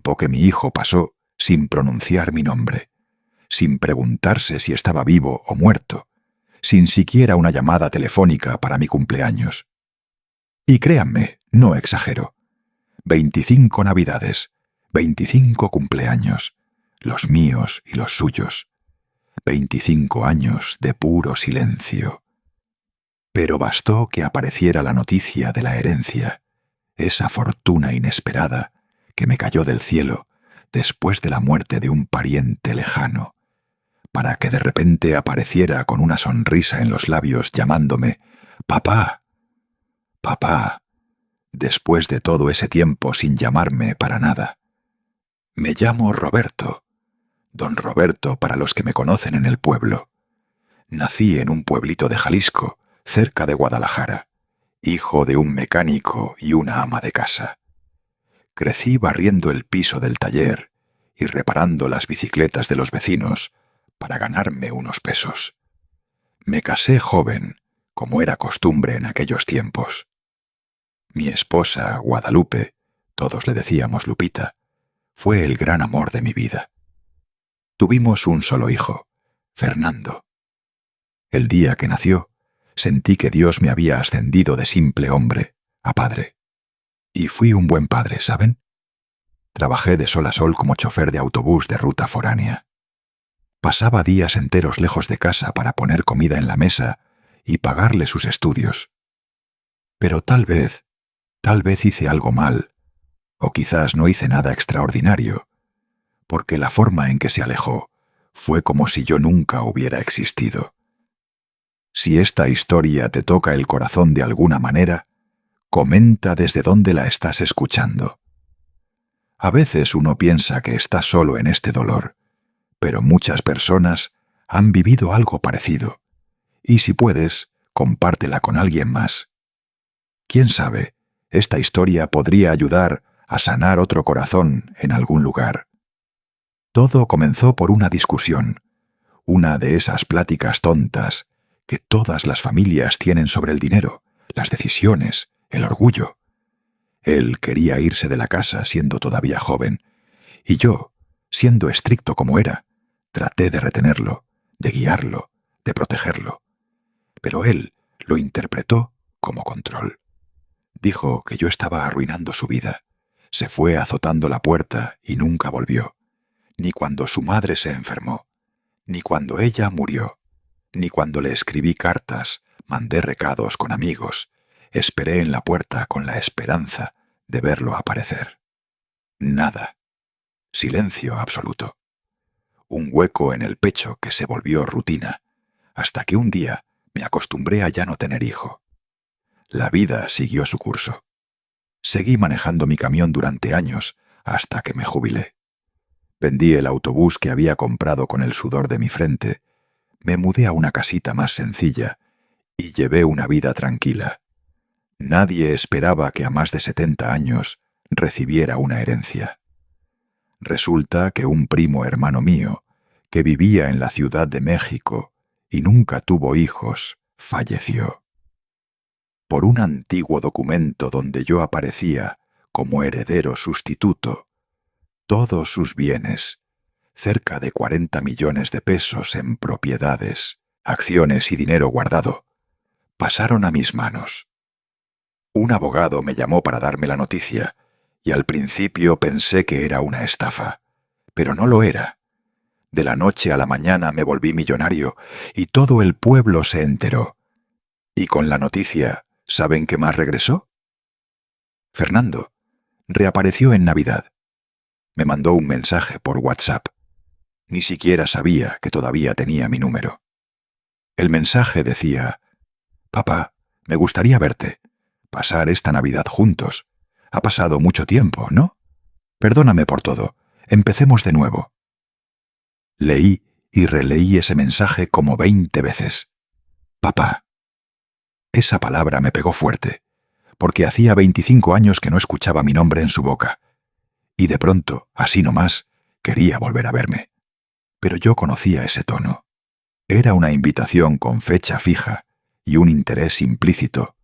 tiempo que mi hijo pasó sin pronunciar mi nombre, sin preguntarse si estaba vivo o muerto, sin siquiera una llamada telefónica para mi cumpleaños. Y créanme, no exagero. 25 Navidades, 25 cumpleaños, los míos y los suyos. 25 años de puro silencio. Pero bastó que apareciera la noticia de la herencia, esa fortuna inesperada que me cayó del cielo después de la muerte de un pariente lejano, para que de repente apareciera con una sonrisa en los labios llamándome «Papá, papá», después de todo ese tiempo sin llamarme para nada. Me llamo Roberto, don Roberto para los que me conocen en el pueblo. Nací en un pueblito de Jalisco, cerca de Guadalajara, hijo de un mecánico y una ama de casa. Crecí barriendo el piso del taller y reparando las bicicletas de los vecinos para ganarme unos pesos. Me casé joven, como era costumbre en aquellos tiempos. Mi esposa, Guadalupe, todos le decíamos Lupita, fue el gran amor de mi vida. Tuvimos un solo hijo, Fernando. El día que nació, sentí que Dios me había ascendido de simple hombre a padre. Y fui un buen padre, ¿saben? Trabajé de sol a sol como chofer de autobús de ruta foránea. Pasaba días enteros lejos de casa para poner comida en la mesa y pagarle sus estudios. Pero tal vez hice algo mal, o quizás no hice nada extraordinario, porque la forma en que se alejó fue como si yo nunca hubiera existido. Si esta historia te toca el corazón de alguna manera, comenta desde dónde la estás escuchando. A veces uno piensa que está solo en este dolor, pero muchas personas han vivido algo parecido, y si puedes, compártela con alguien más. ¿Quién sabe? Esta historia podría ayudar a sanar otro corazón en algún lugar. Todo comenzó por una discusión, una de esas pláticas tontas que todas las familias tienen sobre el dinero, las decisiones, el orgullo. Él quería irse de la casa siendo todavía joven, y yo, siendo estricto como era, traté de retenerlo, de guiarlo, de protegerlo. Pero él lo interpretó como control. Dijo que yo estaba arruinando su vida. Se fue azotando la puerta y nunca volvió. Ni cuando su madre se enfermó, ni cuando ella murió, ni cuando le escribí cartas, mandé recados con amigos, esperé en la puerta con la esperanza de verlo aparecer. Nada. Silencio absoluto. Un hueco en el pecho que se volvió rutina, hasta que un día me acostumbré a ya no tener hijo. La vida siguió su curso. Seguí manejando mi camión durante años hasta que me jubilé. Vendí el autobús que había comprado con el sudor de mi frente, me mudé a una casita más sencilla y llevé una vida tranquila. Nadie esperaba que a más de 70 años recibiera una herencia. Resulta que un primo hermano mío, que vivía en la Ciudad de México y nunca tuvo hijos, falleció. Por un antiguo documento donde yo aparecía como heredero sustituto, todos sus bienes, cerca de 40 millones de pesos en propiedades, acciones y dinero guardado, pasaron a mis manos. Un abogado me llamó para darme la noticia, y al principio pensé que era una estafa, pero no lo era. De la noche a la mañana me volví millonario y todo el pueblo se enteró. Y con la noticia, ¿saben qué más regresó? Fernando reapareció en Navidad. Me mandó un mensaje por WhatsApp. Ni siquiera sabía que todavía tenía mi número. El mensaje decía: «Papá, me gustaría verte, pasar esta Navidad juntos. Ha pasado mucho tiempo, ¿no? Perdóname por todo. Empecemos de nuevo». Leí y releí ese mensaje como 20 veces. Papá. Esa palabra me pegó fuerte, porque hacía 25 años que no escuchaba mi nombre en su boca. Y de pronto, así nomás, quería volver a verme. Pero yo conocía ese tono. Era una invitación con fecha fija y un interés implícito,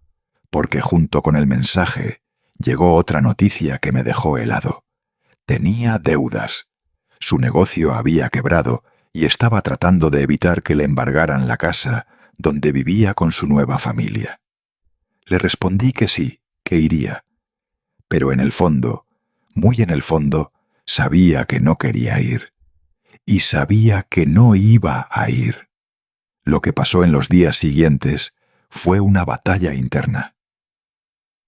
porque junto con el mensaje llegó otra noticia que me dejó helado. Tenía deudas. Su negocio había quebrado y estaba tratando de evitar que le embargaran la casa donde vivía con su nueva familia. Le respondí que sí, que iría. Pero en el fondo, muy en el fondo, sabía que no quería ir. Y sabía que no iba a ir. Lo que pasó en los días siguientes fue una batalla interna.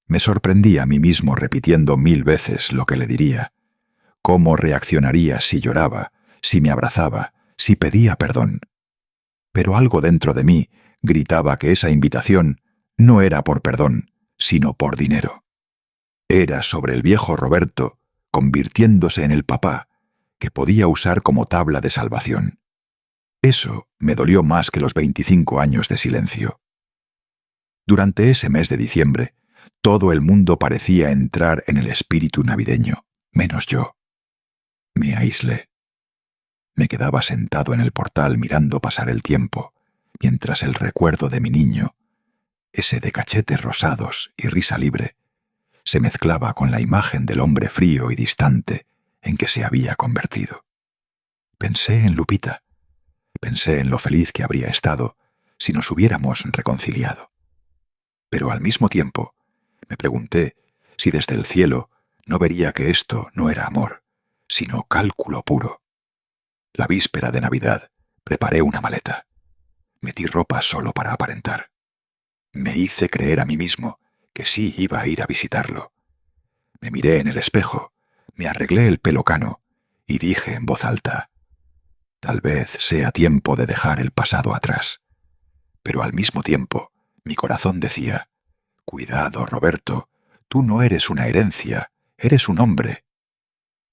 Me sorprendí a mí mismo repitiendo 1000 veces lo que le diría. Cómo reaccionaría si lloraba, si me abrazaba, si pedía perdón. Pero algo dentro de mí gritaba que esa invitación no era por perdón, sino por dinero. Era sobre el viejo Roberto convirtiéndose en el papá que podía usar como tabla de salvación. Eso me dolió más que los 25 años de silencio. Durante ese mes de diciembre, todo el mundo parecía entrar en el espíritu navideño, menos yo. Me aislé. Me quedaba sentado en el portal mirando pasar el tiempo, mientras el recuerdo de mi niño, ese de cachetes rosados y risa libre, se mezclaba con la imagen del hombre frío y distante en que se había convertido. Pensé en Lupita. Pensé en lo feliz que habría estado si nos hubiéramos reconciliado. Pero al mismo tiempo, me pregunté si desde el cielo no vería que esto no era amor, sino cálculo puro. La víspera de Navidad preparé una maleta. Metí ropa solo para aparentar. Me hice creer a mí mismo que sí iba a ir a visitarlo. Me miré en el espejo, me arreglé el pelo cano y dije en voz alta: tal vez sea tiempo de dejar el pasado atrás. Pero al mismo tiempo, mi corazón decía: cuidado, Roberto, tú no eres una herencia, eres un hombre.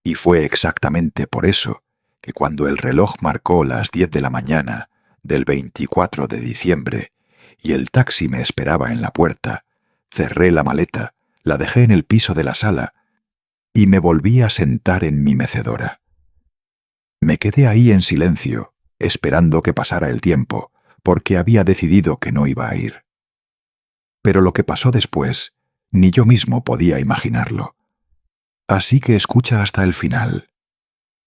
Y fue exactamente por eso que cuando el reloj marcó las 10 de la mañana del 24 de diciembre y el taxi me esperaba en la puerta, cerré la maleta, la dejé en el piso de la sala y me volví a sentar en mi mecedora. Me quedé ahí en silencio, esperando que pasara el tiempo, porque había decidido que no iba a ir. Pero lo que pasó después, ni yo mismo podía imaginarlo. Así que escucha hasta el final.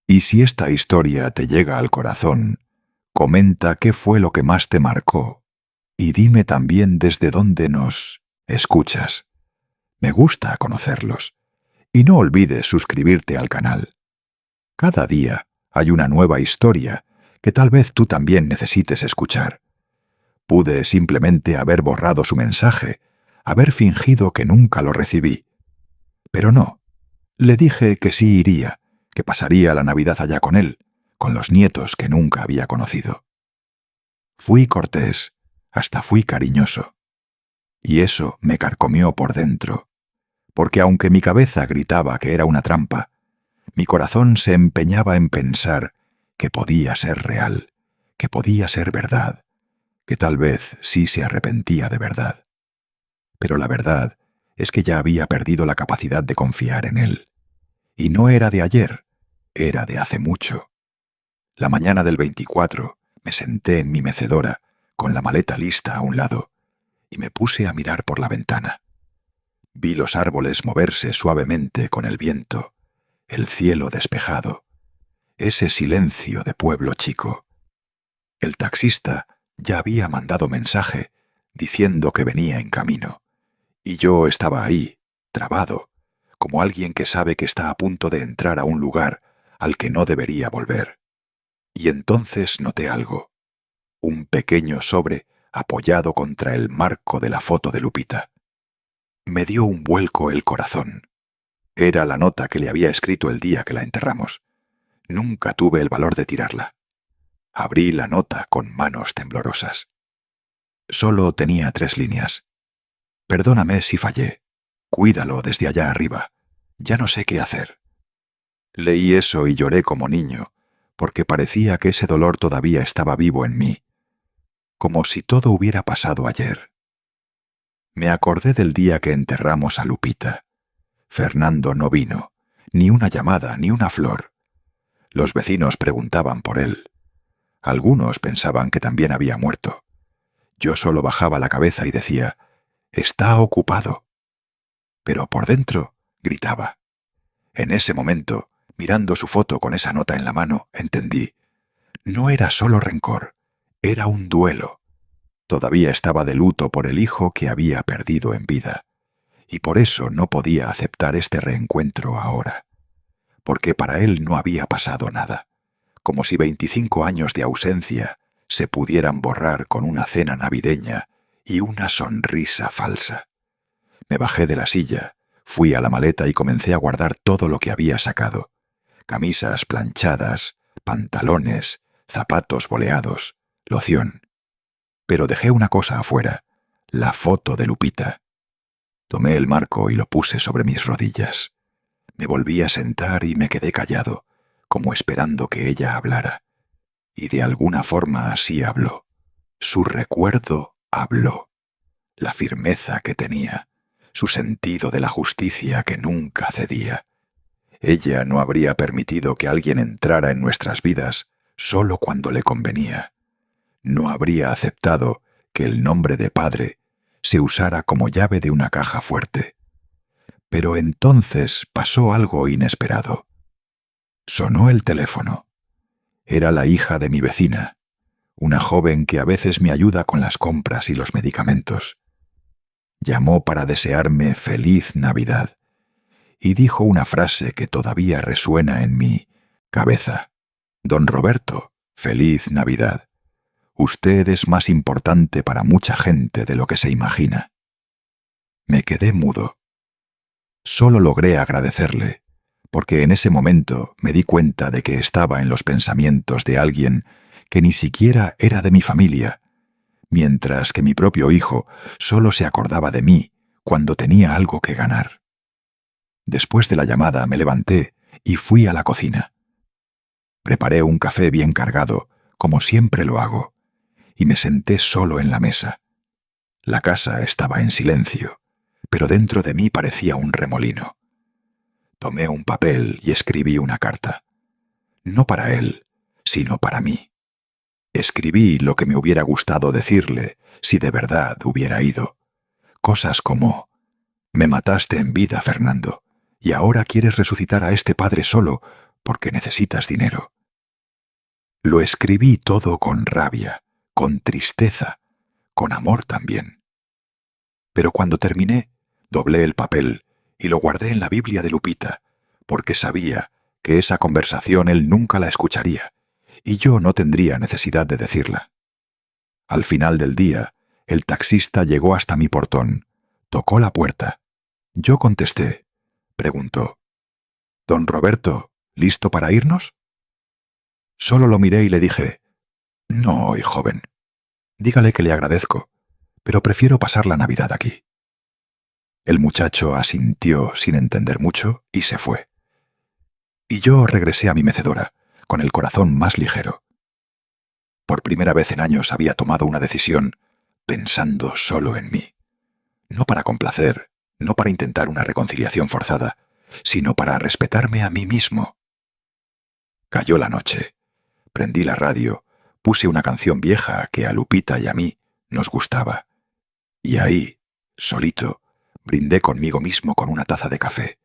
Y si esta historia te llega al corazón, comenta qué fue lo que más te marcó y dime también desde dónde nos escuchas. Me gusta conocerlos. Y no olvides suscribirte al canal. Cada día hay una nueva historia que tal vez tú también necesites escuchar. Pude simplemente haber borrado su mensaje, haber fingido que nunca lo recibí. Pero no, le dije que sí iría, que pasaría la Navidad allá con él, con los nietos que nunca había conocido. Fui cortés, hasta fui cariñoso. Y eso me carcomió por dentro, porque aunque mi cabeza gritaba que era una trampa, mi corazón se empeñaba en pensar que podía ser real, que podía ser verdad, que tal vez sí se arrepentía de verdad. Pero la verdad es que ya había perdido la capacidad de confiar en él. Y no era de ayer, era de hace mucho. La mañana del 24 me senté en mi mecedora, con la maleta lista a un lado, y me puse a mirar por la ventana. Vi los árboles moverse suavemente con el viento, el cielo despejado, ese silencio de pueblo chico. El taxista ya había mandado mensaje diciendo que venía en camino, y yo estaba ahí, trabado, como alguien que sabe que está a punto de entrar a un lugar al que no debería volver. Y entonces noté algo, un pequeño sobre apoyado contra el marco de la foto de Lupita. Me dio un vuelco el corazón. Era la nota que le había escrito el día que la enterramos. Nunca tuve el valor de tirarla. Abrí la nota con manos temblorosas. Solo tenía 3 líneas. Perdóname si fallé. Cuídalo desde allá arriba. Ya no sé qué hacer. Leí eso y lloré como niño, porque parecía que ese dolor todavía estaba vivo en mí, como si todo hubiera pasado ayer. Me acordé del día que enterramos a Lupita. Fernando no vino, ni una llamada, ni una flor. Los vecinos preguntaban por él. Algunos pensaban que también había muerto. Yo solo bajaba la cabeza y decía: «Está ocupado». Pero por dentro gritaba. En ese momento Mirando su foto con esa nota en la mano, entendí. No era solo rencor, era un duelo. Todavía estaba de luto por el hijo que había perdido en vida, y por eso no podía aceptar este reencuentro ahora, porque para él no había pasado nada, como si 25 años de ausencia se pudieran borrar con una cena navideña y una sonrisa falsa. Me bajé de la silla, fui a la maleta y comencé a guardar todo lo que había sacado. Camisas planchadas, pantalones, zapatos boleados, loción. Pero dejé una cosa afuera, la foto de Lupita. Tomé el marco y lo puse sobre mis rodillas. Me volví a sentar y me quedé callado, como esperando que ella hablara. Y de alguna forma así habló. Su recuerdo habló. La firmeza que tenía, su sentido de la justicia que nunca cedía. Ella no habría permitido que alguien entrara en nuestras vidas solo cuando le convenía. No habría aceptado que el nombre de padre se usara como llave de una caja fuerte. Pero entonces pasó algo inesperado. Sonó el teléfono. Era la hija de mi vecina, una joven que a veces me ayuda con las compras y los medicamentos. Llamó para desearme feliz Navidad y dijo una frase que todavía resuena en mi cabeza. Don Roberto, feliz Navidad. Usted es más importante para mucha gente de lo que se imagina. Me quedé mudo. Solo logré agradecerle, porque en ese momento me di cuenta de que estaba en los pensamientos de alguien que ni siquiera era de mi familia, mientras que mi propio hijo solo se acordaba de mí cuando tenía algo que ganar. Después de la llamada me levanté y fui a la cocina. Preparé un café bien cargado, como siempre lo hago, y me senté solo en la mesa. La casa estaba en silencio, pero dentro de mí parecía un remolino. Tomé un papel y escribí una carta. No para él, sino para mí. Escribí lo que me hubiera gustado decirle si de verdad hubiera ido. Cosas como: me mataste en vida, Fernando, y ahora quieres resucitar a este padre solo porque necesitas dinero. Lo escribí todo con rabia, con tristeza, con amor también. Pero cuando terminé, doblé el papel y lo guardé en la Biblia de Lupita, porque sabía que esa conversación él nunca la escucharía, y yo no tendría necesidad de decirla. Al final del día, el taxista llegó hasta mi portón, tocó la puerta. Yo contesté. Preguntó: «¿Don Roberto, listo para irnos?» Solo lo miré y le dije: «No hoy, joven. Dígale que le agradezco, pero prefiero pasar la Navidad aquí». El muchacho asintió sin entender mucho y se fue. Y yo regresé a mi mecedora, con el corazón más ligero. Por primera vez en años había tomado una decisión pensando solo en mí. No para complacer, no para intentar una reconciliación forzada, sino para respetarme a mí mismo. Cayó la noche. Prendí la radio, puse una canción vieja que a Lupita y a mí nos gustaba. Y ahí, solito, brindé conmigo mismo con una taza de café.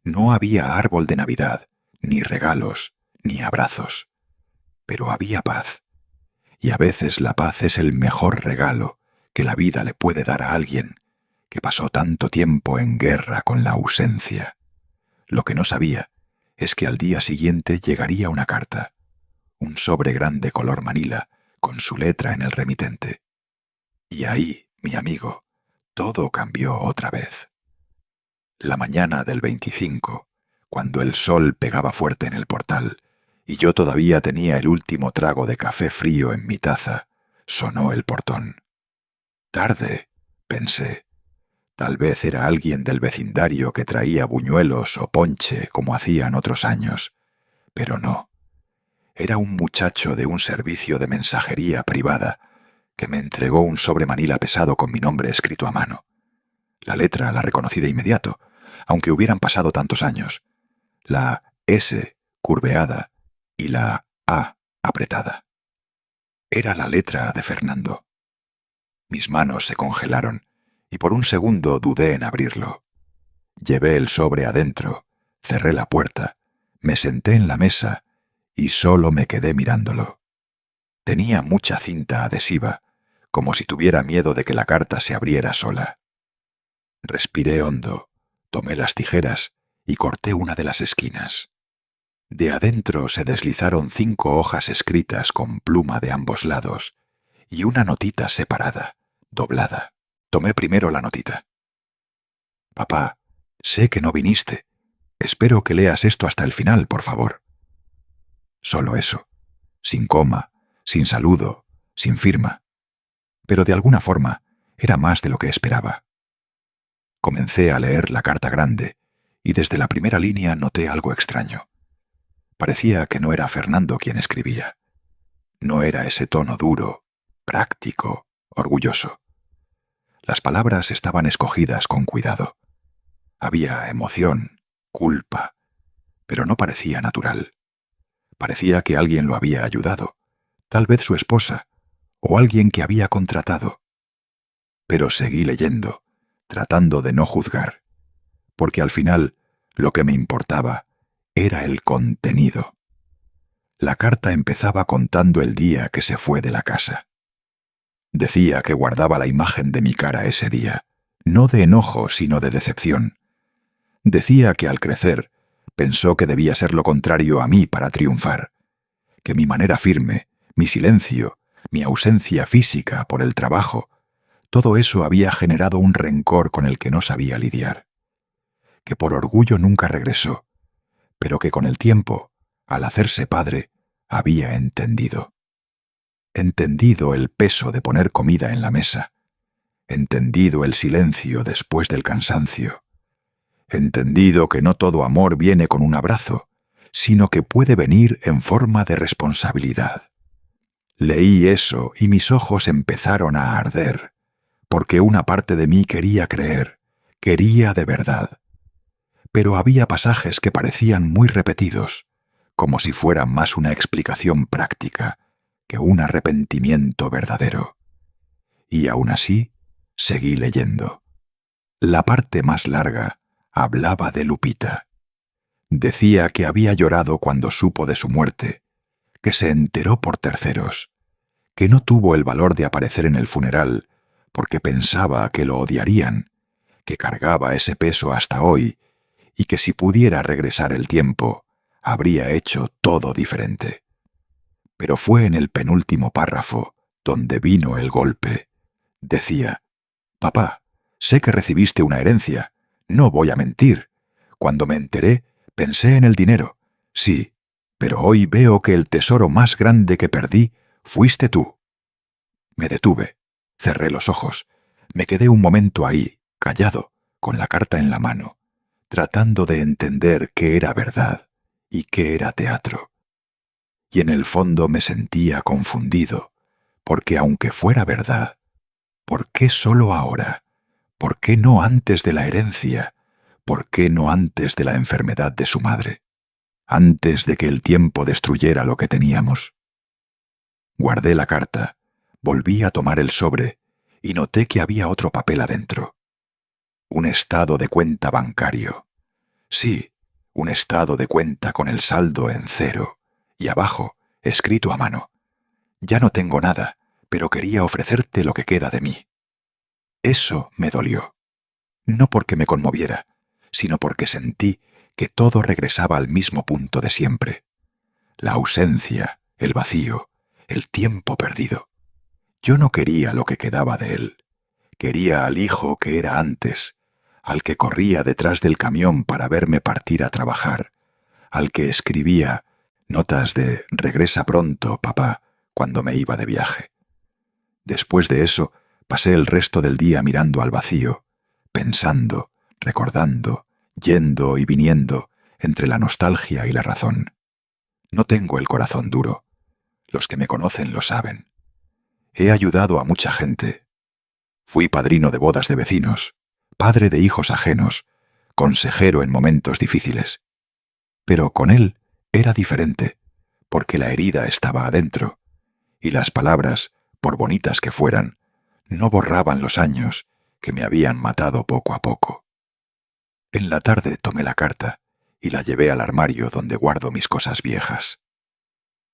No había árbol de Navidad, ni regalos, ni abrazos. Pero había paz. Y a veces la paz es el mejor regalo que la vida le puede dar a alguien que pasó tanto tiempo en guerra con la ausencia. Lo que no sabía es que al día siguiente llegaría una carta, un sobre grande color manila, con su letra en el remitente. Y ahí, mi amigo, todo cambió otra vez. La mañana del 25, cuando el sol pegaba fuerte en el portal y yo todavía tenía el último trago de café frío en mi taza, sonó el portón. Tarde, pensé. Tal vez era alguien del vecindario que traía buñuelos o ponche como hacían otros años. Pero no. Era un muchacho de un servicio de mensajería privada que me entregó un sobre manila pesado con mi nombre escrito a mano. La letra la reconocí de inmediato, aunque hubieran pasado tantos años. La S curveada y la A apretada. Era la letra de Fernando. Mis manos se congelaron y por un segundo dudé en abrirlo. Llevé el sobre adentro, cerré la puerta, Me senté en la mesa y solo me quedé mirándolo. Tenía mucha cinta adhesiva, como si tuviera miedo de que la carta se abriera sola. Respiré hondo, tomé las tijeras y corté una de las esquinas. De adentro se deslizaron 5 hojas escritas con pluma de ambos lados y una notita separada, doblada. Tomé primero la notita. Papá, sé que no viniste. Espero que leas esto hasta el final, por favor. Solo eso, sin coma, sin saludo, sin firma. Pero de alguna forma era más de lo que esperaba. Comencé a leer la carta grande y desde la primera línea noté algo extraño. Parecía que no era Fernando quien escribía. No era ese tono duro, práctico, orgulloso. Las palabras estaban escogidas con cuidado. Había emoción, culpa, pero no parecía natural. Parecía que alguien lo había ayudado, tal vez su esposa, o alguien que había contratado. Pero seguí leyendo, tratando de no juzgar, porque al final lo que me importaba era el contenido. La carta empezaba contando el día que se fue de la casa. Decía que guardaba la imagen de mi cara ese día, no de enojo, sino de decepción. Decía que al crecer pensó que debía ser lo contrario a mí para triunfar, que mi manera firme, mi silencio, mi ausencia física por el trabajo, todo eso había generado un rencor con el que no sabía lidiar, que por orgullo nunca regresó, pero que con el tiempo, al hacerse padre, había entendido. Entendido el peso de poner comida en la mesa, entendido el silencio después del cansancio, entendido que no todo amor viene con un abrazo, sino que puede venir en forma de responsabilidad. Leí eso y mis ojos empezaron a arder, porque una parte de mí quería creer, quería de verdad. Pero había pasajes que parecían muy repetidos, como si fueran más una explicación práctica que un arrepentimiento verdadero. Y aún así, seguí leyendo. La parte más larga hablaba de Lupita. Decía que había llorado cuando supo de su muerte, que se enteró por terceros, que no tuvo el valor de aparecer en el funeral porque pensaba que lo odiarían, que cargaba ese peso hasta hoy y que si pudiera regresar el tiempo, habría hecho todo diferente. Pero fue en el penúltimo párrafo donde vino el golpe. Decía: «Papá, sé que recibiste una herencia. No voy a mentir. Cuando me enteré, pensé en el dinero. Sí, pero hoy veo que el tesoro más grande que perdí fuiste tú». Me detuve, cerré los ojos, me quedé un momento ahí, callado, con la carta en la mano, tratando de entender qué era verdad y qué era teatro. Y en el fondo me sentía confundido, porque aunque fuera verdad, ¿por qué solo ahora? ¿Por qué no antes de la herencia? ¿Por qué no antes de la enfermedad de su madre? Antes de que el tiempo destruyera lo que teníamos. Guardé la carta, volví a tomar el sobre y noté que había otro papel adentro. Un estado de cuenta bancario. Sí, un estado de cuenta con el saldo en 0 y abajo, escrito a mano: «Ya no tengo nada, pero quería ofrecerte lo que queda de mí». Eso me dolió. No porque me conmoviera, sino porque sentí que todo regresaba al mismo punto de siempre. La ausencia, el vacío, el tiempo perdido. Yo no quería lo que quedaba de él. Quería al hijo que era antes, al que corría detrás del camión para verme partir a trabajar, al que escribía notas de «regresa pronto, papá», cuando me iba de viaje. Después de eso, pasé el resto del día mirando al vacío, pensando, recordando, yendo y viniendo entre la nostalgia y la razón. No tengo el corazón duro. Los que me conocen lo saben. He ayudado a mucha gente. Fui padrino de bodas de vecinos, padre de hijos ajenos, consejero en momentos difíciles. Pero con él era diferente, porque la herida estaba adentro, y las palabras, por bonitas que fueran, no borraban los años que me habían matado poco a poco. En la tarde tomé la carta y la llevé al armario donde guardo mis cosas viejas.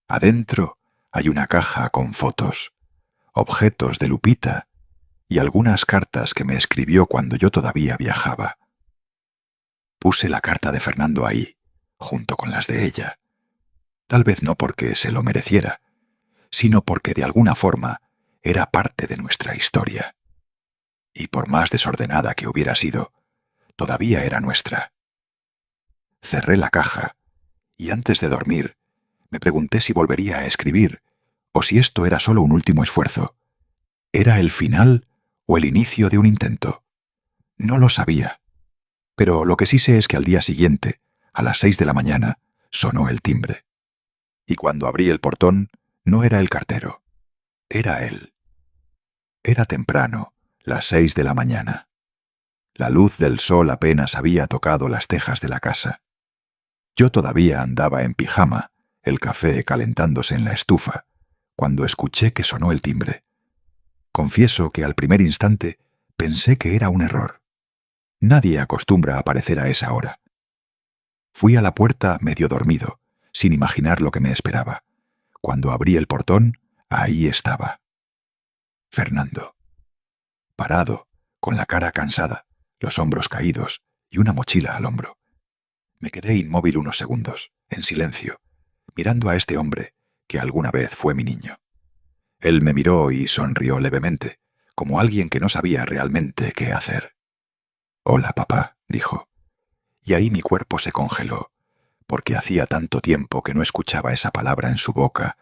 Adentro hay una caja con fotos, objetos de Lupita y algunas cartas que me escribió cuando yo todavía viajaba. Puse la carta de Fernando ahí, junto con las de ella. Tal vez no porque se lo mereciera, sino porque de alguna forma era parte de nuestra historia. Y por más desordenada que hubiera sido, todavía era nuestra. Cerré la caja y antes de dormir me pregunté si volvería a escribir o si esto era solo un último esfuerzo. ¿Era el final o el inicio de un intento? No lo sabía. Pero lo que sí sé es que al día siguiente, a las 6 de la mañana, sonó el timbre. Y cuando abrí el portón, no era el cartero. Era él. Era temprano, las 6 de la mañana. La luz del sol apenas había tocado las tejas de la casa. Yo todavía andaba en pijama, el café calentándose en la estufa, cuando escuché que sonó el timbre. Confieso que al primer instante pensé que era un error. Nadie acostumbra a aparecer a esa hora. Fui a la puerta medio dormido, sin imaginar lo que me esperaba. Cuando abrí el portón, ahí estaba. Fernando. Parado, con la cara cansada, los hombros caídos y una mochila al hombro. Me quedé inmóvil unos segundos, en silencio, mirando a este hombre que alguna vez fue mi niño. Él me miró y sonrió levemente, como alguien que no sabía realmente qué hacer. «Hola, papá», dijo. Y ahí mi cuerpo se congeló, porque hacía tanto tiempo que no escuchaba esa palabra en su boca,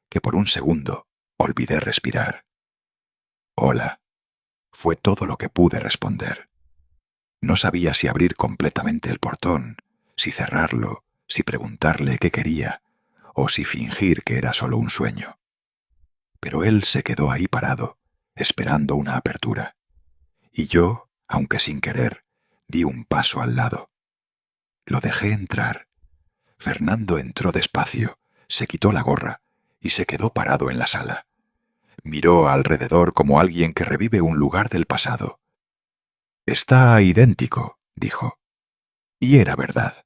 que por un segundo olvidé respirar. «Hola», fue todo lo que pude responder. No sabía si abrir completamente el portón, si cerrarlo, si preguntarle qué quería, o si fingir que era solo un sueño. Pero él se quedó ahí parado, esperando una apertura. Y yo, aunque sin querer, di un paso al lado. Lo dejé entrar. Fernando entró despacio, se quitó la gorra y se quedó parado en la sala. Miró alrededor como alguien que revive un lugar del pasado. «Está idéntico», dijo. Y era verdad.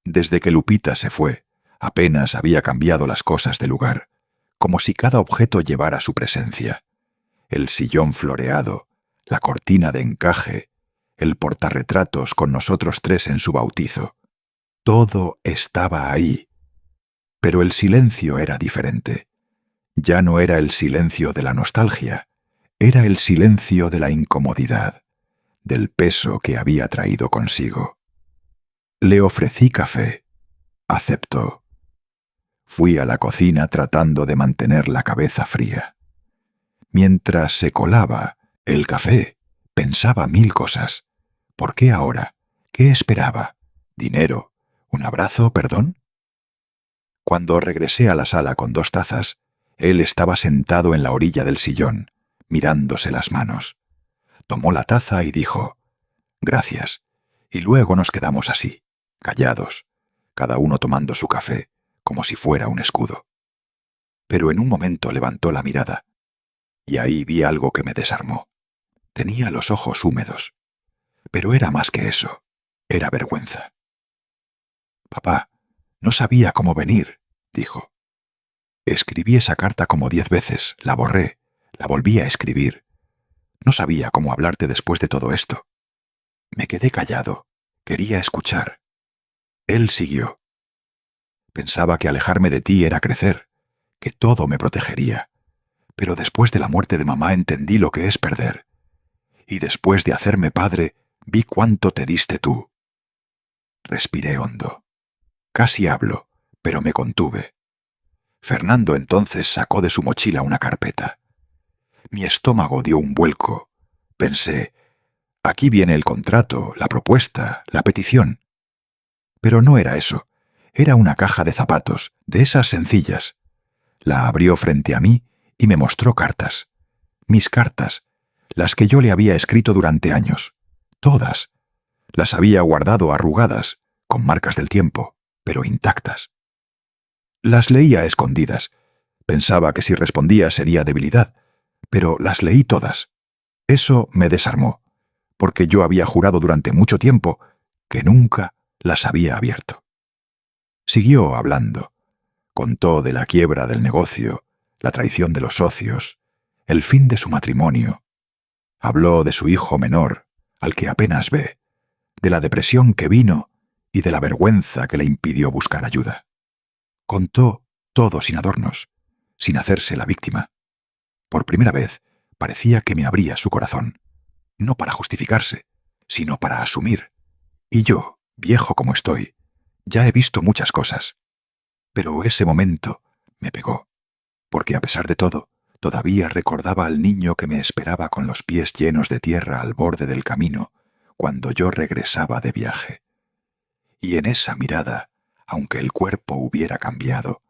Desde que Lupita se fue, apenas había cambiado las cosas de lugar, como si cada objeto llevara su presencia. El sillón floreado, la cortina de encaje, el portarretratos con nosotros tres en su bautizo. Todo estaba ahí. Pero el silencio era diferente. Ya no era el silencio de la nostalgia, era el silencio de la incomodidad, del peso que había traído consigo. Le ofrecí café. Aceptó. Fui a la cocina tratando de mantener la cabeza fría. Mientras se colaba el café, pensaba mil cosas. ¿Por qué ahora? ¿Qué esperaba? ¿Dinero? ¿Un abrazo? ¿Perdón? Cuando regresé a la sala con 2 tazas, él estaba sentado en la orilla del sillón, mirándose las manos. Tomó la taza y dijo: «Gracias», y luego nos quedamos así, callados, cada uno tomando su café, como si fuera un escudo. Pero en un momento levantó la mirada, y ahí vi algo que me desarmó. Tenía los ojos húmedos. Pero era más que eso, era vergüenza. «Papá, no sabía cómo venir», dijo. «Escribí esa carta como 10 veces, la borré, la volví a escribir. No sabía cómo hablarte después de todo esto». Me quedé callado, quería escuchar. Él siguió. «Pensaba que alejarme de ti era crecer, que todo me protegería. Pero después de la muerte de mamá entendí lo que es perder. Y después de hacerme padre, vi cuánto te diste tú». Respiré hondo. Casi hablo, pero me contuve. Fernando entonces sacó de su mochila una carpeta. Mi estómago dio un vuelco. Pensé: aquí viene el contrato, la propuesta, la petición. Pero no era eso. Era una caja de zapatos, de esas sencillas. La abrió frente a mí y me mostró cartas. Mis cartas, las que yo le había escrito durante años. Todas. Las había guardado arrugadas, con marcas del tiempo, pero intactas. Las leía a escondidas. Pensaba que si respondía sería debilidad, pero las leí todas. Eso me desarmó, porque yo había jurado durante mucho tiempo que nunca las había abierto. Siguió hablando. Contó de la quiebra del negocio, la traición de los socios, el fin de su matrimonio. Habló de su hijo menor, al que apenas ve, de la depresión que vino y de la vergüenza que le impidió buscar ayuda. Contó todo sin adornos, sin hacerse la víctima. Por primera vez parecía que me abría su corazón, no para justificarse, sino para asumir. Y yo, viejo como estoy, ya he visto muchas cosas. Pero ese momento me pegó, porque a pesar de todo, todavía recordaba al niño que me esperaba con los pies llenos de tierra al borde del camino cuando yo regresaba de viaje. Y en esa mirada, aunque el cuerpo hubiera cambiado,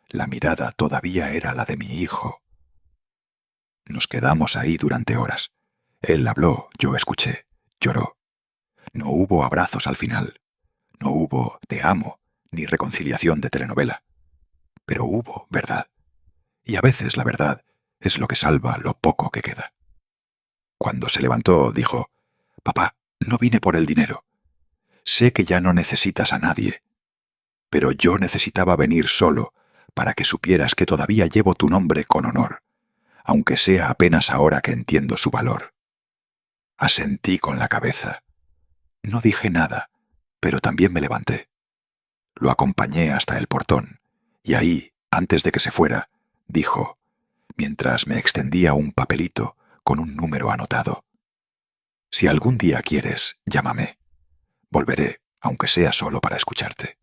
la mirada todavía era la de mi hijo. Nos quedamos ahí durante horas. Él habló, yo escuché, lloró. No hubo abrazos al final. No hubo te amo, ni reconciliación de telenovela. Pero hubo verdad. Y a veces la verdad es lo que salva lo poco que queda. Cuando se levantó, dijo: «Papá, no vine por el dinero. Sé que ya no necesitas a nadie. Pero yo necesitaba venir solo para que supieras que todavía llevo tu nombre con honor, aunque sea apenas ahora que entiendo su valor». Asentí con la cabeza. No dije nada, pero también me levanté. Lo acompañé hasta el portón, y ahí, antes de que se fuera, dijo, mientras me extendía un papelito con un número anotado: «Si algún día quieres, llámame. Volveré, aunque sea solo para escucharte».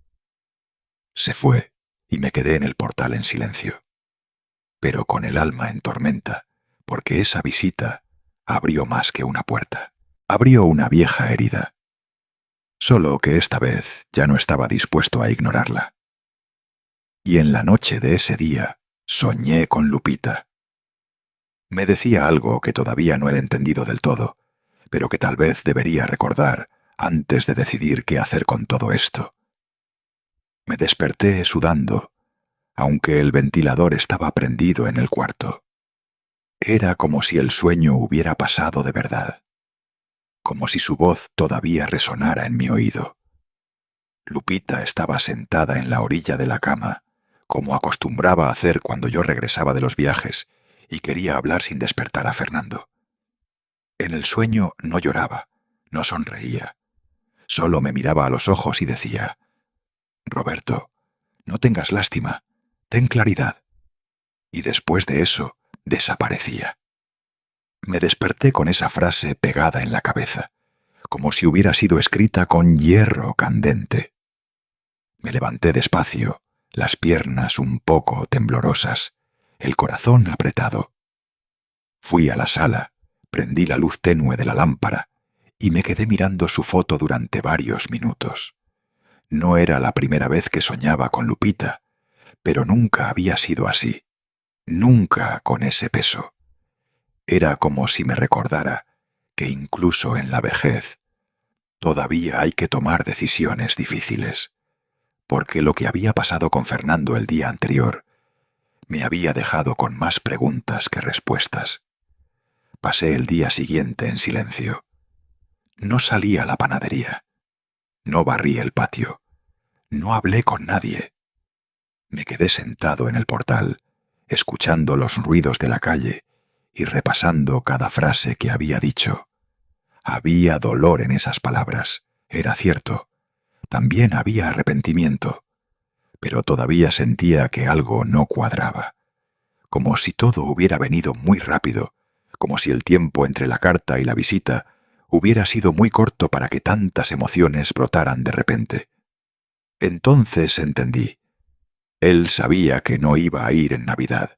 Se fue, y me quedé en el portal en silencio, pero con el alma en tormenta, porque esa visita abrió más que una puerta. Abrió una vieja herida. Solo que esta vez ya no estaba dispuesto a ignorarla. Y en la noche de ese día soñé con Lupita. Me decía algo que todavía no he entendido del todo, pero que tal vez debería recordar antes de decidir qué hacer con todo esto. Me desperté sudando, aunque el ventilador estaba prendido en el cuarto. Era como si el sueño hubiera pasado de verdad, como si su voz todavía resonara en mi oído. Lupita estaba sentada en la orilla de la cama, como acostumbraba a hacer cuando yo regresaba de los viajes y quería hablar sin despertar a Fernando. En el sueño no lloraba, no sonreía, solo me miraba a los ojos y decía: «Roberto, no tengas lástima, ten claridad». Y después de eso, desaparecía. Me desperté con esa frase pegada en la cabeza, como si hubiera sido escrita con hierro candente. Me levanté despacio, las piernas un poco temblorosas, el corazón apretado. Fui a la sala, prendí la luz tenue de la lámpara y me quedé mirando su foto durante varios minutos. No era la primera vez que soñaba con Lupita, pero nunca había sido así, nunca con ese peso. Era como si me recordara que incluso en la vejez todavía hay que tomar decisiones difíciles, porque lo que había pasado con Fernando el día anterior me había dejado con más preguntas que respuestas. Pasé el día siguiente en silencio. No salí a la panadería. No barrí el patio. No hablé con nadie. Me quedé sentado en el portal, escuchando los ruidos de la calle y repasando cada frase que había dicho. Había dolor en esas palabras, era cierto. También había arrepentimiento, pero todavía sentía que algo no cuadraba, como si todo hubiera venido muy rápido, como si el tiempo entre la carta y la visita hubiera sido muy corto para que tantas emociones brotaran de repente. Entonces entendí. Él sabía que no iba a ir en Navidad.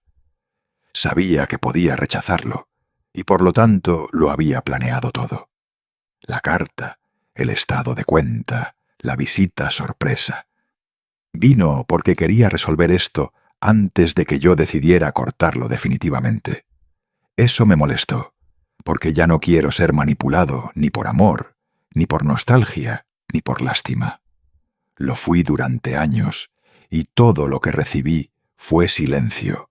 Sabía que podía rechazarlo, y por lo tanto lo había planeado todo. La carta, el estado de cuenta, la visita sorpresa. Vino porque quería resolver esto antes de que yo decidiera cortarlo definitivamente. Eso me molestó, porque ya no quiero ser manipulado ni por amor, ni por nostalgia, ni por lástima. Lo fui durante años, y todo lo que recibí fue silencio.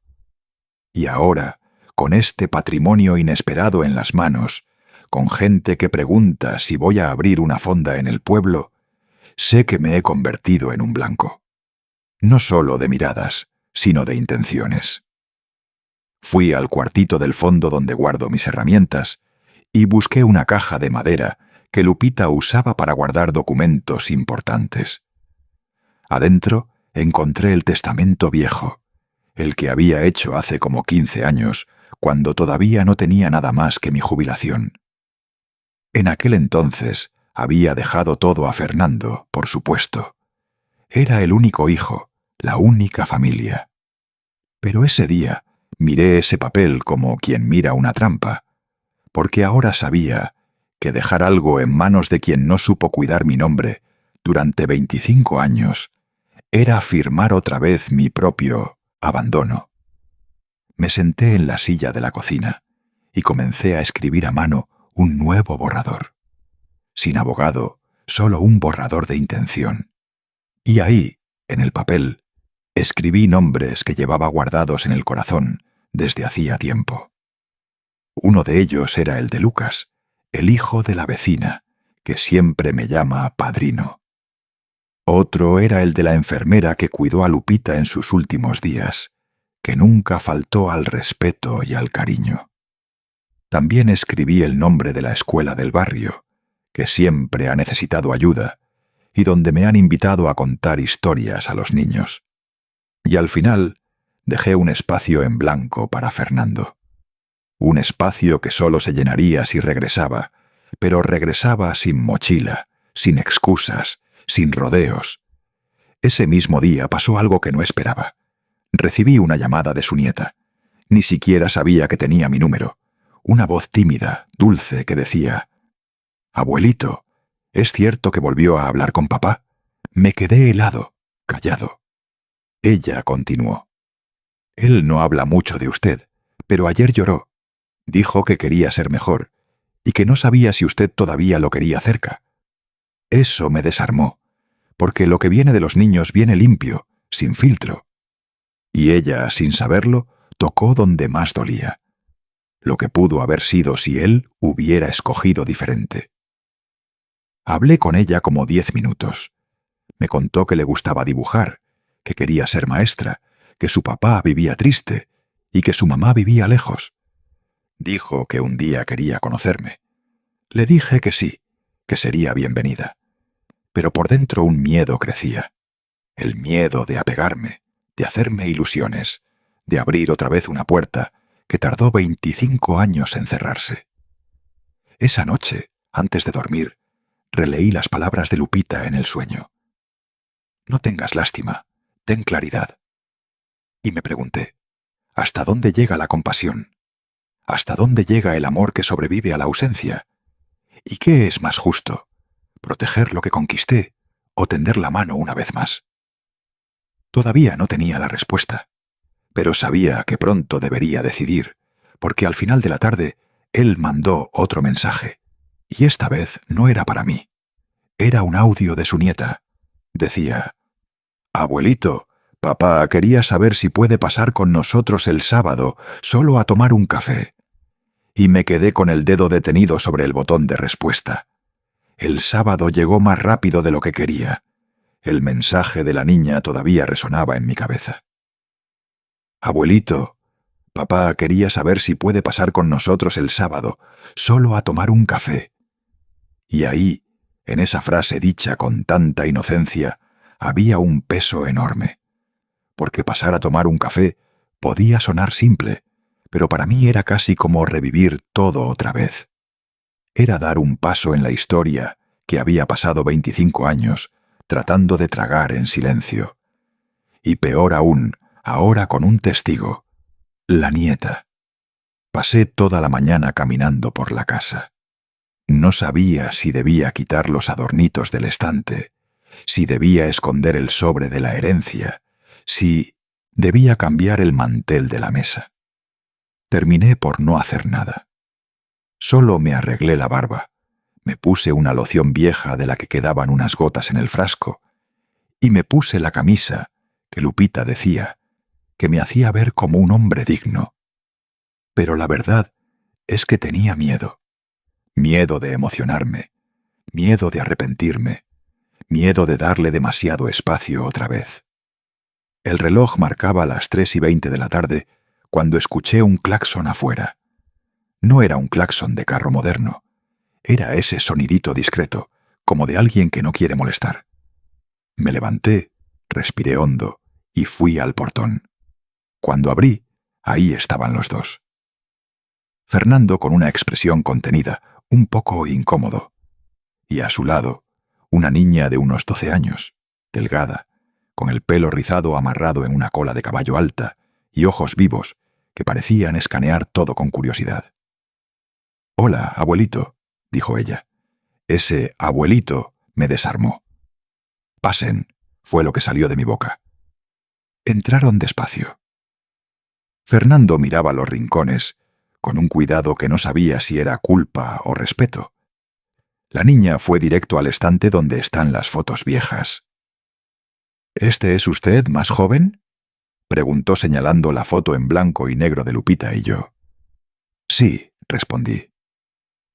Y ahora, con este patrimonio inesperado en las manos, con gente que pregunta si voy a abrir una fonda en el pueblo, sé que me he convertido en un blanco. No solo de miradas, sino de intenciones. Fui al cuartito del fondo donde guardo mis herramientas y busqué una caja de madera que Lupita usaba para guardar documentos importantes. Adentro encontré el testamento viejo, el que había hecho hace como 15 años, cuando todavía no tenía nada más que mi jubilación. En aquel entonces había dejado todo a Fernando, por supuesto. Era el único hijo, la única familia. Pero ese día miré ese papel como quien mira una trampa, porque ahora sabía que dejar algo en manos de quien no supo cuidar mi nombre durante 25 años era firmar otra vez mi propio abandono. Me senté en la silla de la cocina y comencé a escribir a mano un nuevo borrador. Sin abogado, solo un borrador de intención. Y ahí, en el papel, escribí nombres que llevaba guardados en el corazón desde hacía tiempo. Uno de ellos era el de Lucas, el hijo de la vecina, que siempre me llama padrino. Otro era el de la enfermera que cuidó a Lupita en sus últimos días, que nunca faltó al respeto y al cariño. También escribí el nombre de la escuela del barrio, que siempre ha necesitado ayuda y donde me han invitado a contar historias a los niños. Y al final dejé un espacio en blanco para Fernando. Un espacio que solo se llenaría si regresaba, pero regresaba sin mochila, sin excusas, sin rodeos. Ese mismo día pasó algo que no esperaba. Recibí una llamada de su nieta. Ni siquiera sabía que tenía mi número. Una voz tímida, dulce, que decía: «Abuelito, ¿es cierto que volvió a hablar con papá?» Me quedé helado, callado. Ella continuó: «Él no habla mucho de usted, pero ayer lloró. Dijo que quería ser mejor y que no sabía si usted todavía lo quería cerca». Eso me desarmó, porque lo que viene de los niños viene limpio, sin filtro. Y ella, sin saberlo, tocó donde más dolía. Lo que pudo haber sido si él hubiera escogido diferente. Hablé con ella como 10 minutos. Me contó que le gustaba dibujar, que quería ser maestra, que su papá vivía triste y que su mamá vivía lejos. Dijo que un día quería conocerme. Le dije que sí, que sería bienvenida. Pero por dentro un miedo crecía. El miedo de apegarme, de hacerme ilusiones, de abrir otra vez una puerta que tardó 25 años en cerrarse. Esa noche, antes de dormir, releí las palabras de Lupita en el sueño. «No tengas lástima, ten claridad». Y me pregunté, ¿hasta dónde llega la compasión? ¿Hasta dónde llega el amor que sobrevive a la ausencia? ¿Y qué es más justo? ¿Proteger lo que conquisté o tender la mano una vez más? Todavía no tenía la respuesta, pero sabía que pronto debería decidir, porque al final de la tarde él mandó otro mensaje, y esta vez no era para mí. Era un audio de su nieta. Decía: «Abuelito, papá quería saber si puede pasar con nosotros el sábado solo a tomar un café». Y me quedé con el dedo detenido sobre el botón de respuesta. El sábado llegó más rápido de lo que quería. El mensaje de la niña todavía resonaba en mi cabeza. «Abuelito, papá quería saber si puede pasar con nosotros el sábado solo a tomar un café». Y ahí, en esa frase dicha con tanta inocencia, había un peso enorme. Porque pasar a tomar un café podía sonar simple, pero para mí era casi como revivir todo otra vez. Era dar un paso en la historia que había pasado 25 años tratando de tragar en silencio. Y peor aún, ahora con un testigo, la nieta. Pasé toda la mañana caminando por la casa. No sabía si debía quitar los adornitos del estante, si debía esconder el sobre de la herencia, si debía cambiar el mantel de la mesa. Terminé por no hacer nada. Solo me arreglé la barba, me puse una loción vieja de la que quedaban unas gotas en el frasco, y me puse la camisa que Lupita decía que me hacía ver como un hombre digno. Pero la verdad es que tenía miedo. Miedo de emocionarme, miedo de arrepentirme, miedo de darle demasiado espacio otra vez. El reloj marcaba las 3:20 de la tarde cuando escuché un claxon afuera. No era un claxon de carro moderno. Era ese sonidito discreto, como de alguien que no quiere molestar. Me levanté, respiré hondo y fui al portón. Cuando abrí, ahí estaban los dos. Fernando con una expresión contenida, un poco incómodo. Y a su lado, una niña de unos 12 años, delgada, con el pelo rizado amarrado en una cola de caballo alta y ojos vivos que parecían escanear todo con curiosidad. «Hola, abuelito», dijo ella. Ese abuelito me desarmó. «Pasen», fue lo que salió de mi boca. Entraron despacio. Fernando miraba los rincones, con un cuidado que no sabía si era culpa o respeto. La niña fue directo al estante donde están las fotos viejas. «¿Este es usted más joven?», preguntó señalando la foto en blanco y negro de Lupita y yo. «Sí», respondí.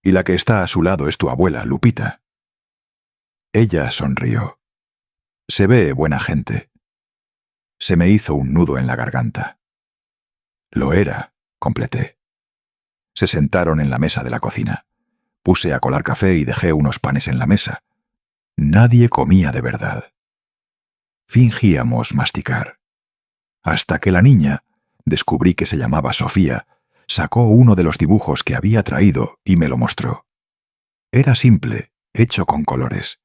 «Y la que está a su lado es tu abuela, Lupita». Ella sonrió. «Se ve buena gente». Se me hizo un nudo en la garganta. «Lo era», completé. Se sentaron en la mesa de la cocina. Puse a colar café y dejé unos panes en la mesa. Nadie comía de verdad. Fingíamos masticar. Hasta que la niña, descubrí que se llamaba Sofía, sacó uno de los dibujos que había traído y me lo mostró. Era simple, hecho con colores.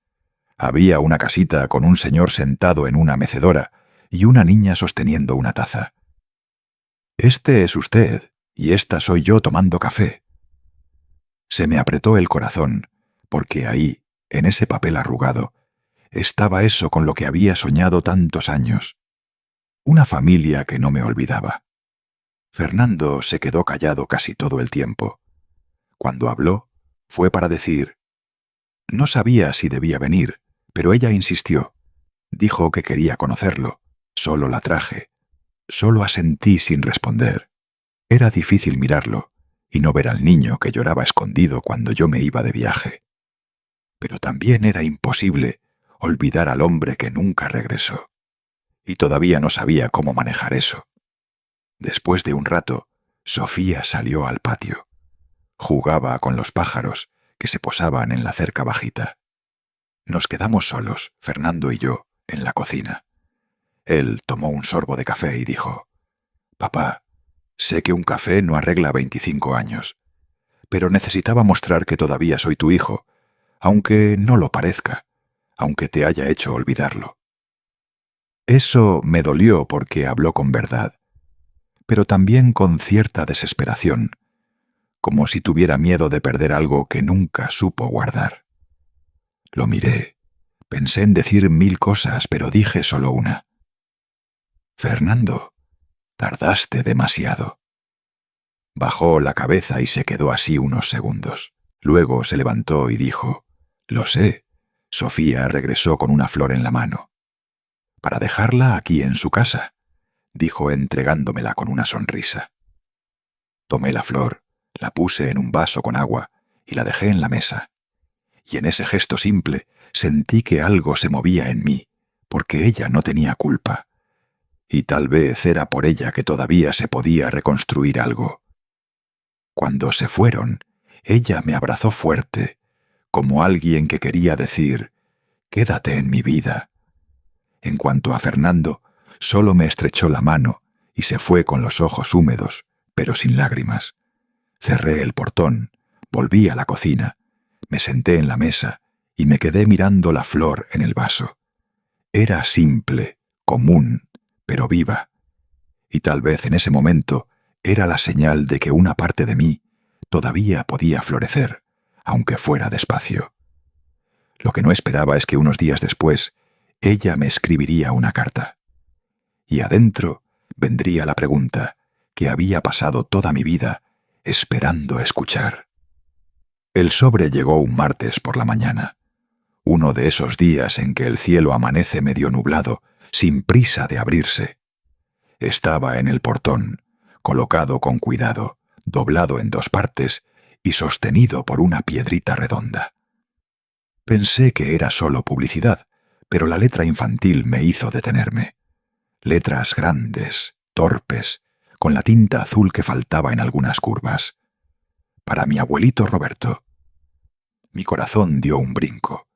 Había una casita con un señor sentado en una mecedora y una niña sosteniendo una taza. «Este es usted y esta soy yo tomando café». Se me apretó el corazón, porque ahí, en ese papel arrugado, estaba eso con lo que había soñado tantos años. Una familia que no me olvidaba. Fernando se quedó callado casi todo el tiempo. Cuando habló, fue para decir: «No sabía si debía venir, pero ella insistió. Dijo que quería conocerlo. Solo la traje. Solo asentí sin responder. Era difícil mirarlo y no ver al niño que lloraba escondido cuando yo me iba de viaje. Pero también era imposible olvidar al hombre que nunca regresó. Y todavía no sabía cómo manejar eso. Después de un rato, Sofía salió al patio. Jugaba con los pájaros que se posaban en la cerca bajita. Nos quedamos solos, Fernando y yo, en la cocina. Él tomó un sorbo de café y dijo: «Papá, sé que un café no arregla 25 años, pero necesitaba mostrar que todavía soy tu hijo, aunque no lo parezca, aunque te haya hecho olvidarlo». Eso me dolió porque habló con verdad, pero también con cierta desesperación, como si tuviera miedo de perder algo que nunca supo guardar. Lo miré, pensé en decir 1000 cosas, pero dije solo una: «Fernando, tardaste demasiado». Bajó la cabeza y se quedó así unos segundos. Luego se levantó y dijo: «Lo sé». Sofía regresó con una flor en la mano. «Para dejarla aquí en su casa», dijo entregándomela con una sonrisa. Tomé la flor, la puse en un vaso con agua y la dejé en la mesa. Y en ese gesto simple sentí que algo se movía en mí, porque ella no tenía culpa. Y tal vez era por ella que todavía se podía reconstruir algo. Cuando se fueron, ella me abrazó fuerte, como alguien que quería decir: «Quédate en mi vida». En cuanto a Fernando, solo me estrechó la mano y se fue con los ojos húmedos, pero sin lágrimas. Cerré el portón, volví a la cocina, me senté en la mesa y me quedé mirando la flor en el vaso. Era simple, común, pero viva. Y tal vez en ese momento era la señal de que una parte de mí todavía podía florecer, aunque fuera despacio. Lo que no esperaba es que unos días después ella me escribiría una carta. Y adentro vendría la pregunta que había pasado toda mi vida esperando escuchar. El sobre llegó un martes por la mañana, uno de esos días en que el cielo amanece medio nublado, sin prisa de abrirse. Estaba en el portón, colocado con cuidado, doblado en 2 partes y sostenido por una piedrita redonda. Pensé que era solo publicidad, pero la letra infantil me hizo detenerme. Letras grandes, torpes, con la tinta azul que faltaba en algunas curvas. Para mi abuelito Roberto. Mi corazón dio un brinco.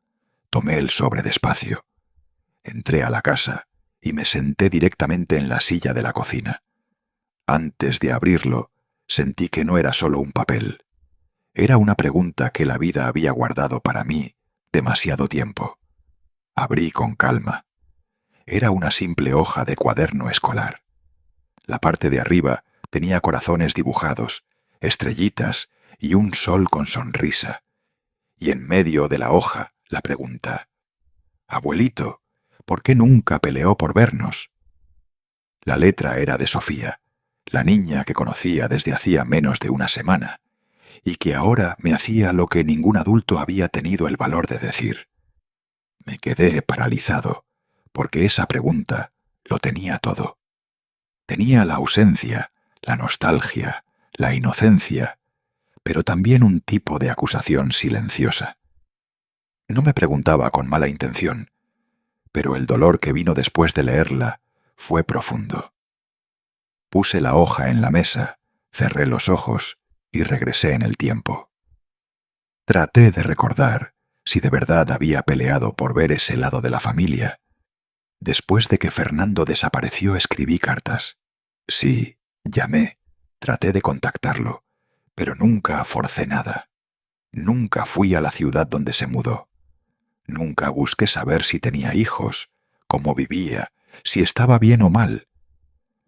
Tomé el sobre despacio. Entré a la casa y me senté directamente en la silla de la cocina. Antes de abrirlo, sentí que no era solo un papel. Era una pregunta que la vida había guardado para mí demasiado tiempo. Abrí con calma. Era una simple hoja de cuaderno escolar. La parte de arriba tenía corazones dibujados, estrellitas y un sol con sonrisa. Y en medio de la hoja la pregunta: «Abuelito, ¿por qué nunca peleó por vernos?». La letra era de Sofía, la niña que conocía desde hacía menos de una semana, y que ahora me hacía lo que ningún adulto había tenido el valor de decir. Me quedé paralizado, porque esa pregunta lo tenía todo. Tenía la ausencia, la nostalgia, la inocencia, pero también un tipo de acusación silenciosa. No me preguntaba con mala intención, pero el dolor que vino después de leerla fue profundo. Puse la hoja en la mesa, cerré los ojos y regresé en el tiempo. Traté de recordar si de verdad había peleado por ver ese lado de la familia. Después de que Fernando desapareció, escribí cartas. Sí, llamé, traté de contactarlo, pero nunca forcé nada. Nunca fui a la ciudad donde se mudó. Nunca busqué saber si tenía hijos, cómo vivía, si estaba bien o mal.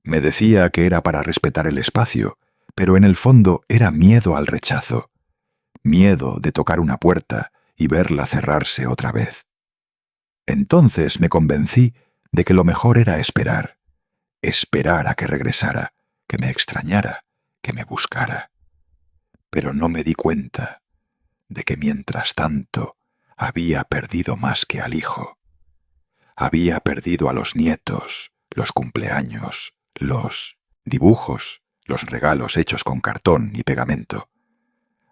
Me decía que era para respetar el espacio, pero en el fondo era miedo al rechazo. Miedo de tocar una puerta y verla cerrarse otra vez. Entonces me convencí de que lo mejor era esperar. Esperar a que regresara, que me extrañara, que me buscara. Pero no me di cuenta de que mientras tanto había perdido más que al hijo. Había perdido a los nietos, los cumpleaños, los dibujos, los regalos hechos con cartón y pegamento.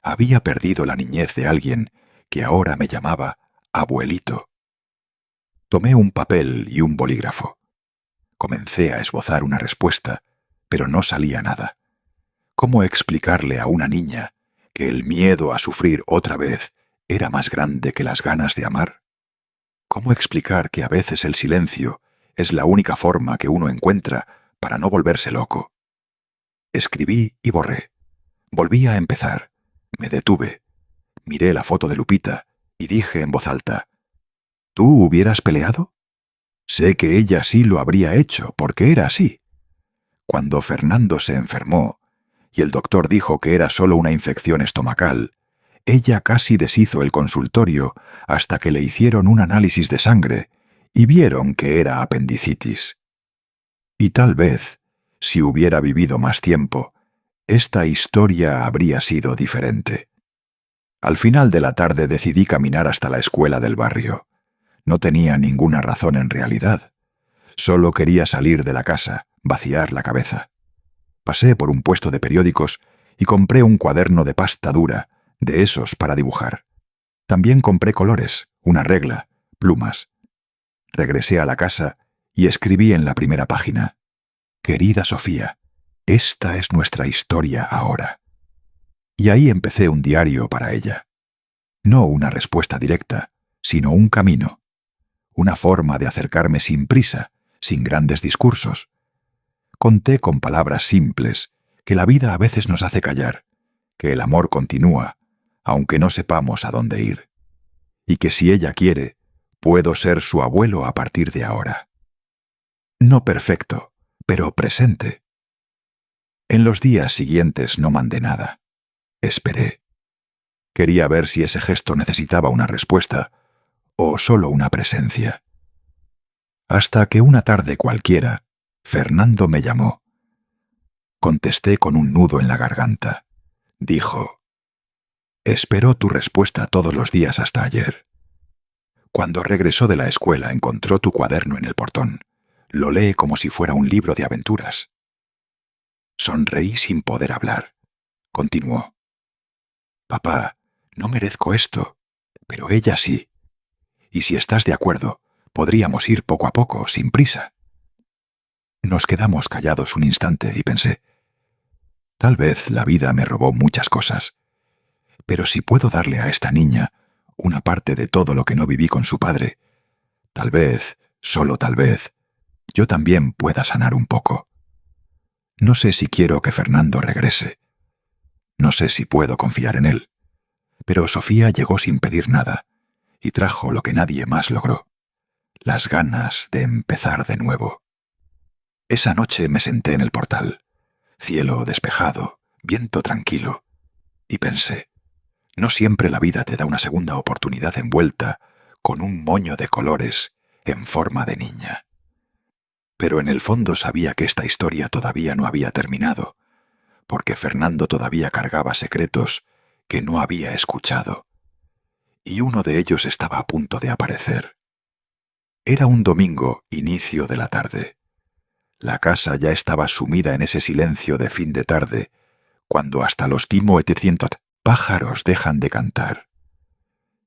Había perdido la niñez de alguien que ahora me llamaba abuelito. Tomé un papel y un bolígrafo. Comencé a esbozar una respuesta, pero no salía nada. ¿Cómo explicarle a una niña que el miedo a sufrir otra vez era más grande que las ganas de amar? ¿Cómo explicar que a veces el silencio es la única forma que uno encuentra para no volverse loco? Escribí y borré. Volví a empezar. Me detuve. Miré la foto de Lupita y dije en voz alta: ¿tú hubieras peleado? Sé que ella sí lo habría hecho, porque era así. Cuando Fernando se enfermó y el doctor dijo que era solo una infección estomacal, ella casi deshizo el consultorio hasta que le hicieron un análisis de sangre y vieron que era apendicitis. Y tal vez, si hubiera vivido más tiempo, esta historia habría sido diferente. Al final de la tarde decidí caminar hasta la escuela del barrio. No tenía ninguna razón en realidad. Solo quería salir de la casa, vaciar la cabeza. Pasé por un puesto de periódicos y compré un cuaderno de pasta dura, de esos para dibujar. También compré colores, una regla, plumas. Regresé a la casa y escribí en la primera página: «Querida Sofía, esta es nuestra historia ahora». Y ahí empecé un diario para ella. No una respuesta directa, sino un camino. Una forma de acercarme sin prisa, sin grandes discursos. Conté con palabras simples que la vida a veces nos hace callar, que el amor continúa, aunque no sepamos a dónde ir, y que si ella quiere, puedo ser su abuelo a partir de ahora. No perfecto, pero presente. En los días siguientes no mandé nada. Esperé. Quería ver si ese gesto necesitaba una respuesta o solo una presencia. Hasta que una tarde cualquiera, Fernando me llamó. Contesté con un nudo en la garganta. Dijo: «Esperó tu respuesta todos los días hasta ayer. Cuando regresó de la escuela encontró tu cuaderno en el portón. Lo lee como si fuera un libro de aventuras». Sonreí sin poder hablar. Continuó: «Papá, no merezco esto, pero ella sí. Y si estás de acuerdo, Podríamos ir poco a poco, sin prisa. Nos quedamos callados un instante y pensé, tal vez la vida me robó muchas cosas, pero si puedo darle a esta niña una parte de todo lo que no viví con su padre, tal vez, solo tal vez, yo también pueda sanar un poco. No sé si quiero que Fernando regrese. No sé si puedo confiar en él. Pero Sofía llegó sin pedir nada y trajo lo que nadie más logró: las ganas de empezar de nuevo. Esa noche me senté en el portal, cielo despejado, viento tranquilo, y pensé, no siempre la vida te da una segunda oportunidad envuelta con un moño de colores en forma de niña. Pero en el fondo sabía que esta historia todavía no había terminado, porque Fernando todavía cargaba secretos que no había escuchado, y uno de ellos estaba a punto de aparecer. Era un domingo, inicio de la tarde. La casa ya estaba sumida en ese silencio de fin de tarde, cuando hasta los 1800 pájaros dejan de cantar.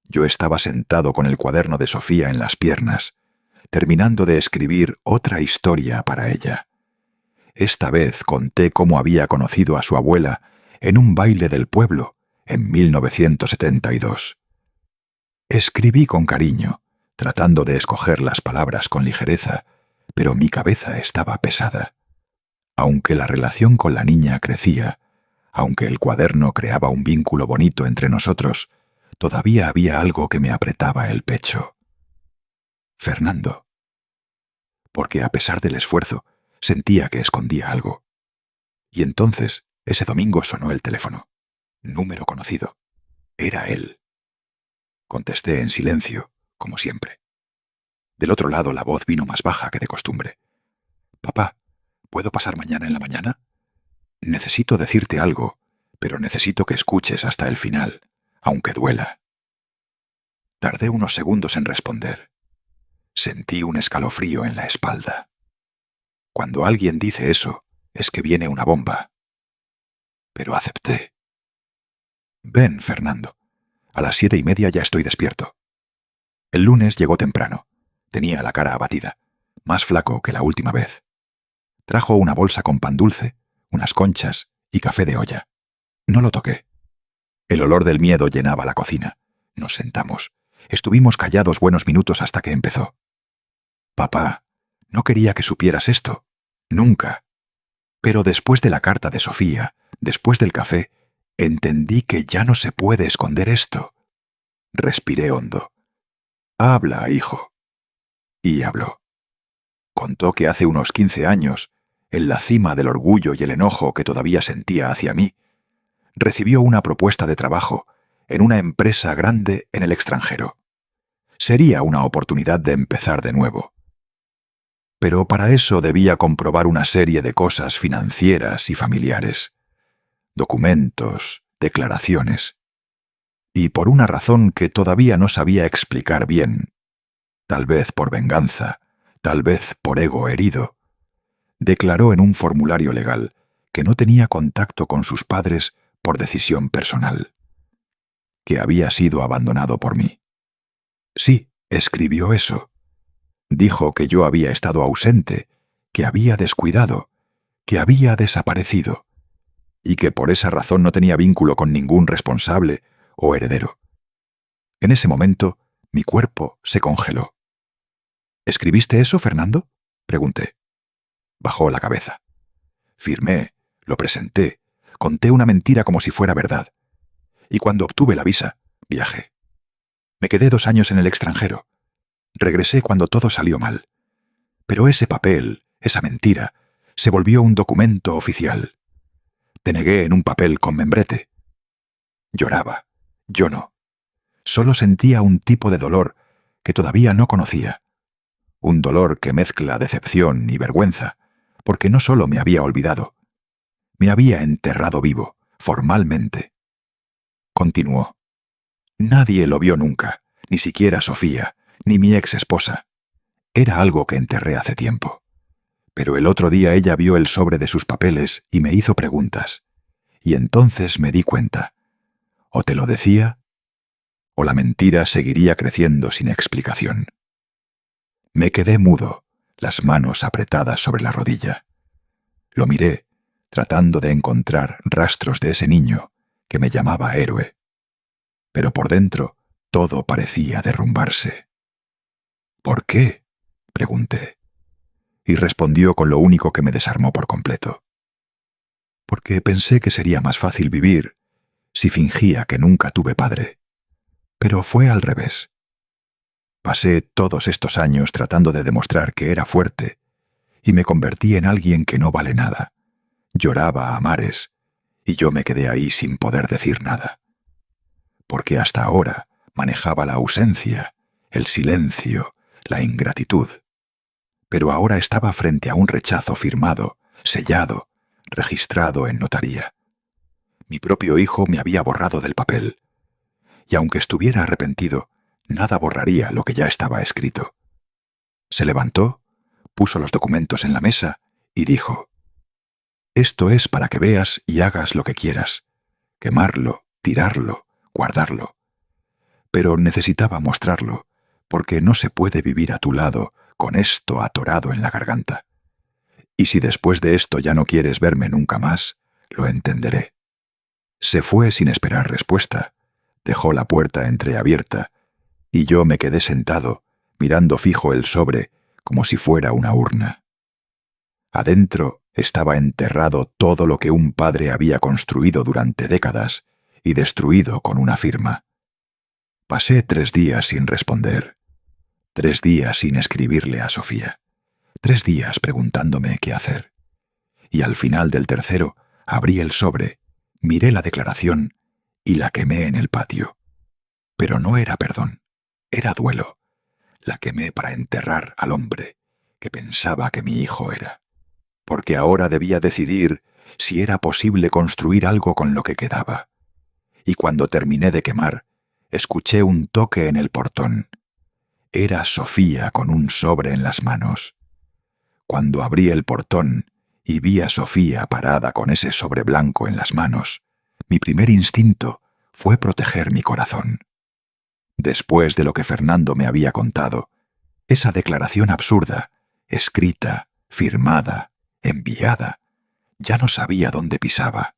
Yo estaba sentado con el cuaderno de Sofía en las piernas, terminando de escribir otra historia para ella. Esta vez conté cómo había conocido a su abuela en un baile del pueblo en 1972. Escribí con cariño, tratando de escoger las palabras con ligereza, pero mi cabeza estaba pesada. Aunque la relación con la niña crecía, aunque el cuaderno creaba un vínculo bonito entre nosotros, todavía había algo que me apretaba el pecho. Fernando. Porque a pesar del esfuerzo, sentía que escondía algo. Y entonces, ese domingo sonó el teléfono. Número conocido. Era él. Contesté en silencio, como siempre. Del otro lado la voz vino más baja que de costumbre. «Papá, ¿puedo pasar mañana en la mañana? Necesito decirte algo, pero necesito que escuches hasta el final, aunque duela». Tardé unos segundos en responder. Sentí un escalofrío en la espalda. Cuando alguien dice eso, es que viene una bomba. Pero acepté. «Ven, Fernando. A las 7:30 ya estoy despierto». El lunes llegó temprano. Tenía la cara abatida, más flaco que la última vez. Trajo una bolsa con pan dulce, unas conchas y café de olla. No lo toqué. El olor del miedo llenaba la cocina. Nos sentamos. Estuvimos callados buenos minutos hasta que empezó. «Papá, no quería que supieras esto. Nunca. Pero después de la carta de Sofía, después del café, entendí que ya no se puede esconder esto». Respiré hondo. «Habla, hijo». Y habló. Contó que hace unos 15 años, en la cima del orgullo y el enojo que todavía sentía hacia mí, recibió una propuesta de trabajo en una empresa grande en el extranjero. Sería una oportunidad de empezar de nuevo. Pero para eso debía comprobar una serie de cosas financieras y familiares. Documentos, declaraciones. Y por una razón que todavía no sabía explicar bien, tal vez por venganza, tal vez por ego herido, declaró en un formulario legal que no tenía contacto con sus padres por decisión personal, que había sido abandonado por mí. Sí, escribió eso. Dijo que yo había estado ausente, que había descuidado, que había desaparecido, y que por esa razón no tenía vínculo con ningún responsable o heredero. En ese momento, mi cuerpo se congeló. «¿Escribiste eso, Fernando?», pregunté. Bajó la cabeza. Firmé, lo presenté, conté una mentira como si fuera verdad. Y cuando obtuve la visa, viajé. Me quedé 2 años en el extranjero. Regresé cuando todo salió mal. Pero ese papel, esa mentira, se volvió un documento oficial. Te negué en un papel con membrete. Lloraba. Yo no. Solo sentía un tipo de dolor que todavía no conocía. Un dolor que mezcla decepción y vergüenza, porque no solo me había olvidado, me había enterrado vivo, formalmente. Continuó. Nadie lo vio nunca, ni siquiera Sofía, ni mi ex esposa. Era algo que enterré hace tiempo. Pero el otro día ella vio el sobre de sus papeles y me hizo preguntas. Y entonces me di cuenta. O te lo decía, o la mentira seguiría creciendo sin explicación. Me quedé mudo, las manos apretadas sobre la rodilla. Lo miré, tratando de encontrar rastros de ese niño que me llamaba héroe. Pero por dentro todo parecía derrumbarse. ¿Por qué?, pregunté. Y respondió con lo único que me desarmó por completo. Porque pensé que sería más fácil vivir si fingía que nunca tuve padre. Pero fue al revés. Pasé todos estos años tratando de demostrar que era fuerte y me convertí en alguien que no vale nada. Lloraba a mares y yo me quedé ahí sin poder decir nada. Porque hasta ahora manejaba la ausencia, el silencio, la ingratitud. Pero ahora estaba frente a un rechazo firmado, sellado, registrado en notaría. Mi propio hijo me había borrado del papel. Y aunque estuviera arrepentido, nada borraría lo que ya estaba escrito. Se levantó, puso los documentos en la mesa y dijo: «Esto es para que veas y hagas lo que quieras. Quemarlo, tirarlo, guardarlo. Pero necesitaba mostrarlo, porque no se puede vivir a tu lado con esto atorado en la garganta. Y si después de esto ya no quieres verme nunca más, lo entenderé». Se fue sin esperar respuesta, dejó la puerta entreabierta, y yo me quedé sentado, mirando fijo el sobre como si fuera una urna. Adentro estaba enterrado todo lo que un padre había construido durante décadas y destruido con una firma. Pasé 3 días sin responder, 3 días sin escribirle a Sofía, 3 días preguntándome qué hacer. Y al final del tercero abrí el sobre, miré la declaración y la quemé en el patio. Pero no era perdón, era duelo. La quemé para enterrar al hombre que pensaba que mi hijo era. Porque ahora debía decidir si era posible construir algo con lo que quedaba. Y cuando terminé de quemar, escuché un toque en el portón. Era Sofía con un sobre en las manos. Cuando abrí el portón y vi a Sofía parada con ese sobre blanco en las manos, mi primer instinto fue proteger mi corazón. Después de lo que Fernando me había contado, esa declaración absurda, escrita, firmada, enviada, ya no sabía dónde pisaba.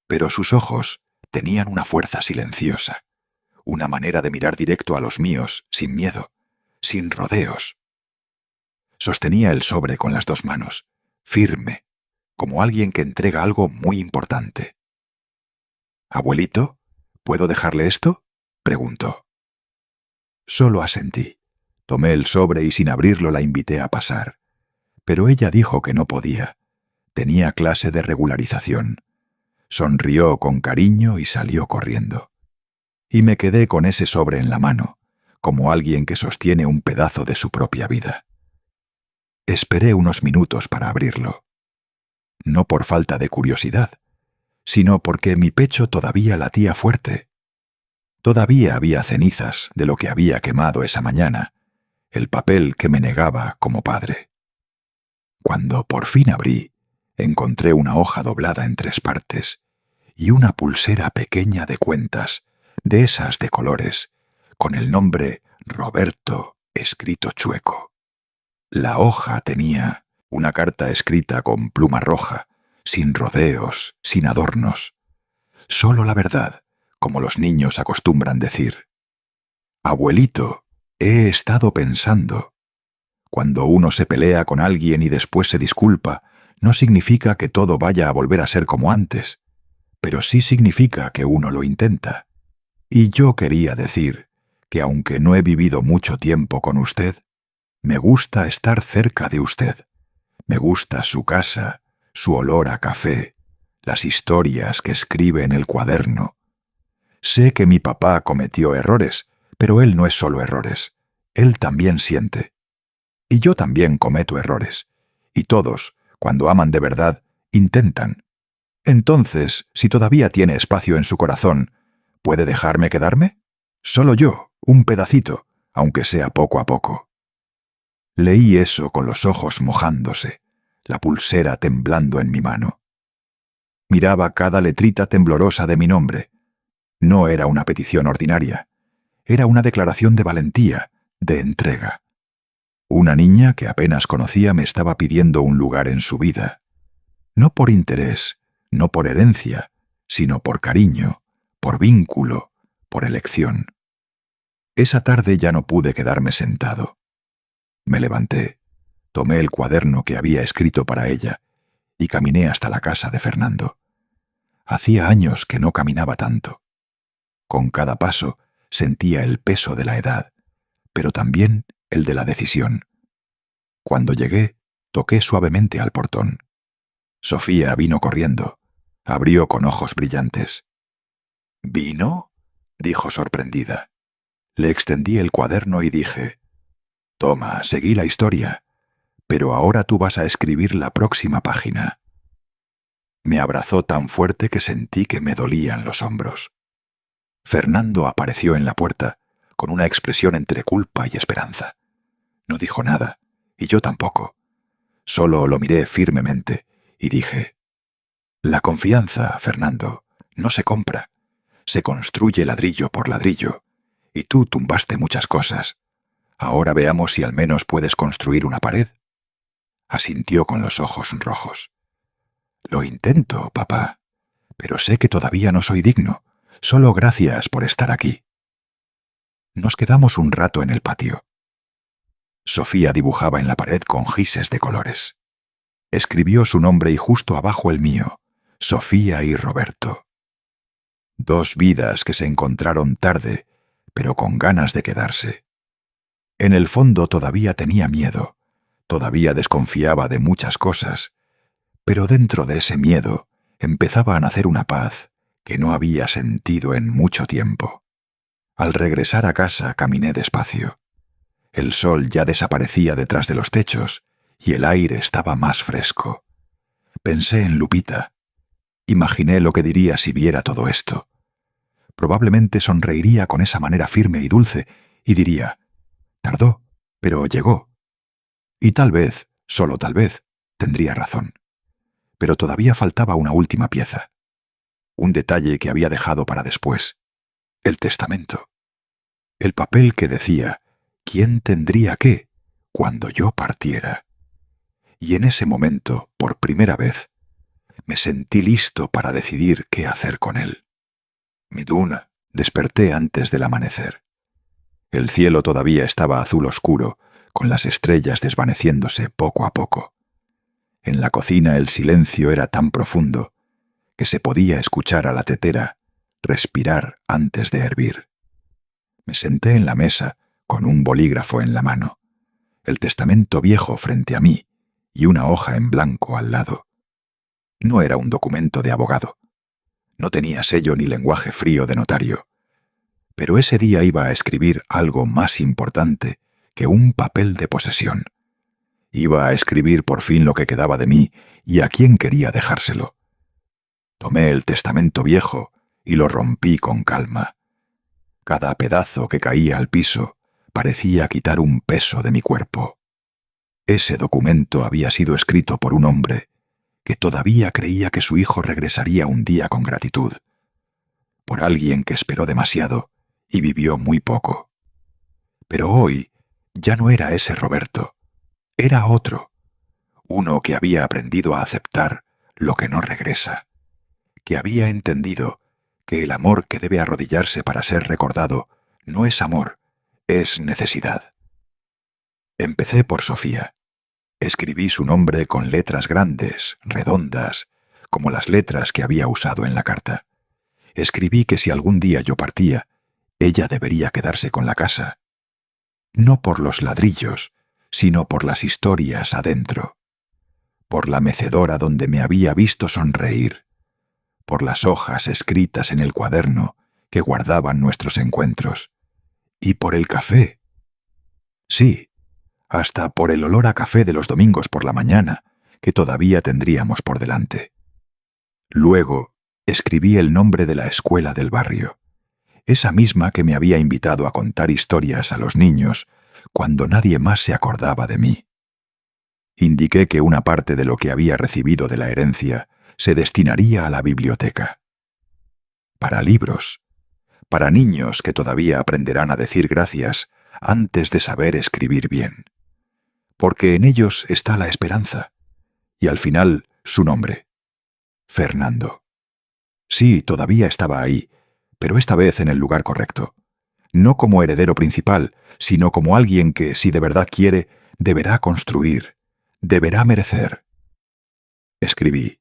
Pero sus ojos tenían una fuerza silenciosa, una manera de mirar directo a los míos, sin miedo, sin rodeos. Sostenía el sobre con las 2 manos, firme, como alguien que entrega algo muy importante. «Abuelito, ¿puedo dejarle esto?», preguntó. Solo asentí. Tomé el sobre y sin abrirlo la invité a pasar. Pero ella dijo que no podía. Tenía clase de regularización. Sonrió con cariño y salió corriendo. Y me quedé con ese sobre en la mano, como alguien que sostiene un pedazo de su propia vida. Esperé unos minutos para abrirlo. No por falta de curiosidad, sino porque mi pecho todavía latía fuerte. Todavía había cenizas de lo que había quemado esa mañana, el papel que me negaba como padre. Cuando por fin abrí, encontré una hoja doblada en 3 partes y una pulsera pequeña de cuentas, de esas de colores, con el nombre Roberto escrito chueco. La hoja tenía una carta escrita con pluma roja, sin rodeos, sin adornos. Solo la verdad, como los niños acostumbran decir. «Abuelito, he estado pensando». Cuando uno se pelea con alguien y después se disculpa, no significa que todo vaya a volver a ser como antes, pero sí significa que uno lo intenta. Y yo quería decir que aunque no he vivido mucho tiempo con usted, me gusta estar cerca de usted. Me gusta su casa, su olor a café, las historias que escribe en el cuaderno. Sé que mi papá cometió errores, pero él no es solo errores. Él también siente. Y yo también cometo errores. Y todos, cuando aman de verdad, intentan. Entonces, si todavía tiene espacio en su corazón, ¿puede dejarme quedarme? Solo yo, un pedacito, aunque sea poco a poco. Leí eso con los ojos mojándose, la pulsera temblando en mi mano. Miraba cada letrita temblorosa de mi nombre. No era una petición ordinaria. Era una declaración de valentía, de entrega. Una niña que apenas conocía me estaba pidiendo un lugar en su vida. No por interés, no por herencia, sino por cariño, por vínculo, por elección. Esa tarde ya no pude quedarme sentado. Me levanté, tomé el cuaderno que había escrito para ella y caminé hasta la casa de Fernando. Hacía años que no caminaba tanto. Con cada paso sentía el peso de la edad, pero también el de la decisión. Cuando llegué, toqué suavemente al portón. Sofía vino corriendo. Abrió con ojos brillantes. ¿Vino?, dijo sorprendida. Le extendí el cuaderno y dije: «Toma, seguí la historia, pero ahora tú vas a escribir la próxima página». Me abrazó tan fuerte que sentí que me dolían los hombros. Fernando apareció en la puerta, con una expresión entre culpa y esperanza. No dijo nada, y yo tampoco. Solo lo miré firmemente y dije: «La confianza, Fernando, no se compra. Se construye ladrillo por ladrillo, y tú tumbaste muchas cosas. Ahora veamos si al menos puedes construir una pared». Asintió con los ojos rojos. «Lo intento, papá, pero sé que todavía no soy digno. Solo gracias por estar aquí». Nos quedamos un rato en el patio. Sofía dibujaba en la pared con gises de colores. Escribió su nombre y justo abajo el mío: Sofía y Roberto. Dos vidas que se encontraron tarde, pero con ganas de quedarse. En el fondo todavía tenía miedo, todavía desconfiaba de muchas cosas, pero dentro de ese miedo empezaba a nacer una paz que no había sentido en mucho tiempo. Al regresar a casa caminé despacio. El sol ya desaparecía detrás de los techos y el aire estaba más fresco. Pensé en Lupita. Imaginé lo que diría si viera todo esto. Probablemente sonreiría con esa manera firme y dulce y diría: «Tardó, pero llegó». Y tal vez, solo tal vez, tendría razón. Pero todavía faltaba una última pieza. Un detalle que había dejado para después. El testamento. El papel que decía quién tendría qué cuando yo partiera. Y en ese momento, por primera vez, me sentí listo para decidir qué hacer con él. Miduna, desperté antes del amanecer. El cielo todavía estaba azul oscuro, con las estrellas desvaneciéndose poco a poco. En la cocina el silencio era tan profundo que se podía escuchar a la tetera respirar antes de hervir. Me senté en la mesa con un bolígrafo en la mano, el testamento viejo frente a mí y una hoja en blanco al lado. No era un documento de abogado. No tenía sello ni lenguaje frío de notario. Pero ese día iba a escribir algo más importante que un papel de posesión. Iba a escribir por fin lo que quedaba de mí y a quién quería dejárselo. Tomé el testamento viejo y lo rompí con calma. Cada pedazo que caía al piso parecía quitar un peso de mi cuerpo. Ese documento había sido escrito por un hombre que todavía creía que su hijo regresaría un día con gratitud. Por alguien que esperó demasiado y vivió muy poco. Pero hoy ya no era ese Roberto. Era otro. Uno que había aprendido a aceptar lo que no regresa. Que había entendido que el amor que debe arrodillarse para ser recordado no es amor, es necesidad. Empecé por Sofía. Escribí su nombre con letras grandes, redondas, como las letras que había usado en la carta. Escribí que si algún día yo partía, ella debería quedarse con la casa. No por los ladrillos, sino por las historias adentro. Por la mecedora donde me había visto sonreír. Por las hojas escritas en el cuaderno que guardaban nuestros encuentros. Y por el café. Sí, hasta por el olor a café de los domingos por la mañana, que todavía tendríamos por delante. Luego, escribí el nombre de la escuela del barrio, esa misma que me había invitado a contar historias a los niños cuando nadie más se acordaba de mí. Indiqué que una parte de lo que había recibido de la herencia se destinaría a la biblioteca. Para libros, para niños que todavía aprenderán a decir gracias antes de saber escribir bien. porque en ellos está la esperanza. Y al final, su nombre. Fernando. Sí, todavía estaba ahí, pero esta vez en el lugar correcto. No como heredero principal, sino como alguien que, si de verdad quiere, deberá construir, deberá merecer. Escribí: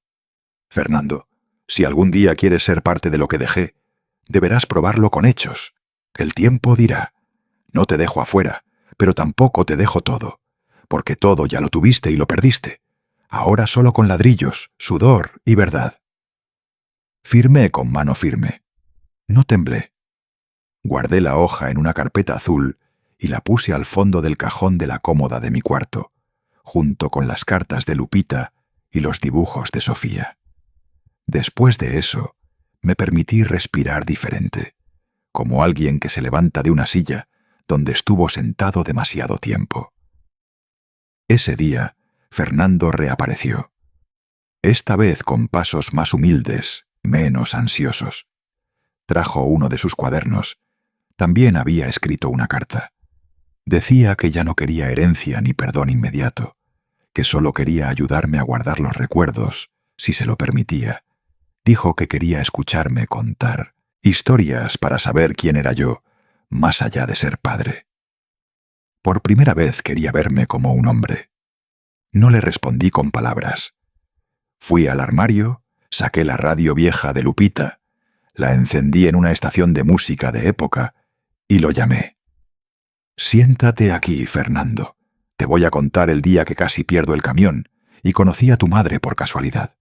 Fernando, si algún día quieres ser parte de lo que dejé, deberás probarlo con hechos. El tiempo dirá. No te dejo afuera, pero tampoco te dejo todo, porque todo ya lo tuviste y lo perdiste. Ahora solo con ladrillos, sudor y verdad. Firmé con mano firme. No temblé. Guardé la hoja en una carpeta azul y la puse al fondo del cajón de la cómoda de mi cuarto, junto con las cartas de Lupita y los dibujos de Sofía. Después de eso, me permití respirar diferente, como alguien que se levanta de una silla donde estuvo sentado demasiado tiempo. Ese día, Fernando reapareció. Esta vez con pasos más humildes, menos ansiosos. Trajo uno de sus cuadernos. También había escrito una carta. Decía que ya no quería herencia ni perdón inmediato, que solo quería ayudarme a guardar los recuerdos, si se lo permitía. Dijo que quería escucharme contar historias para saber quién era yo, más allá de ser padre. Por primera vez quería verme como un hombre. No le respondí con palabras. Fui al armario, saqué la radio vieja de Lupita, la encendí en una estación de música de época y lo llamé. Siéntate aquí, Fernando. Te voy a contar el día que casi pierdo el camión y conocí a tu madre por casualidad.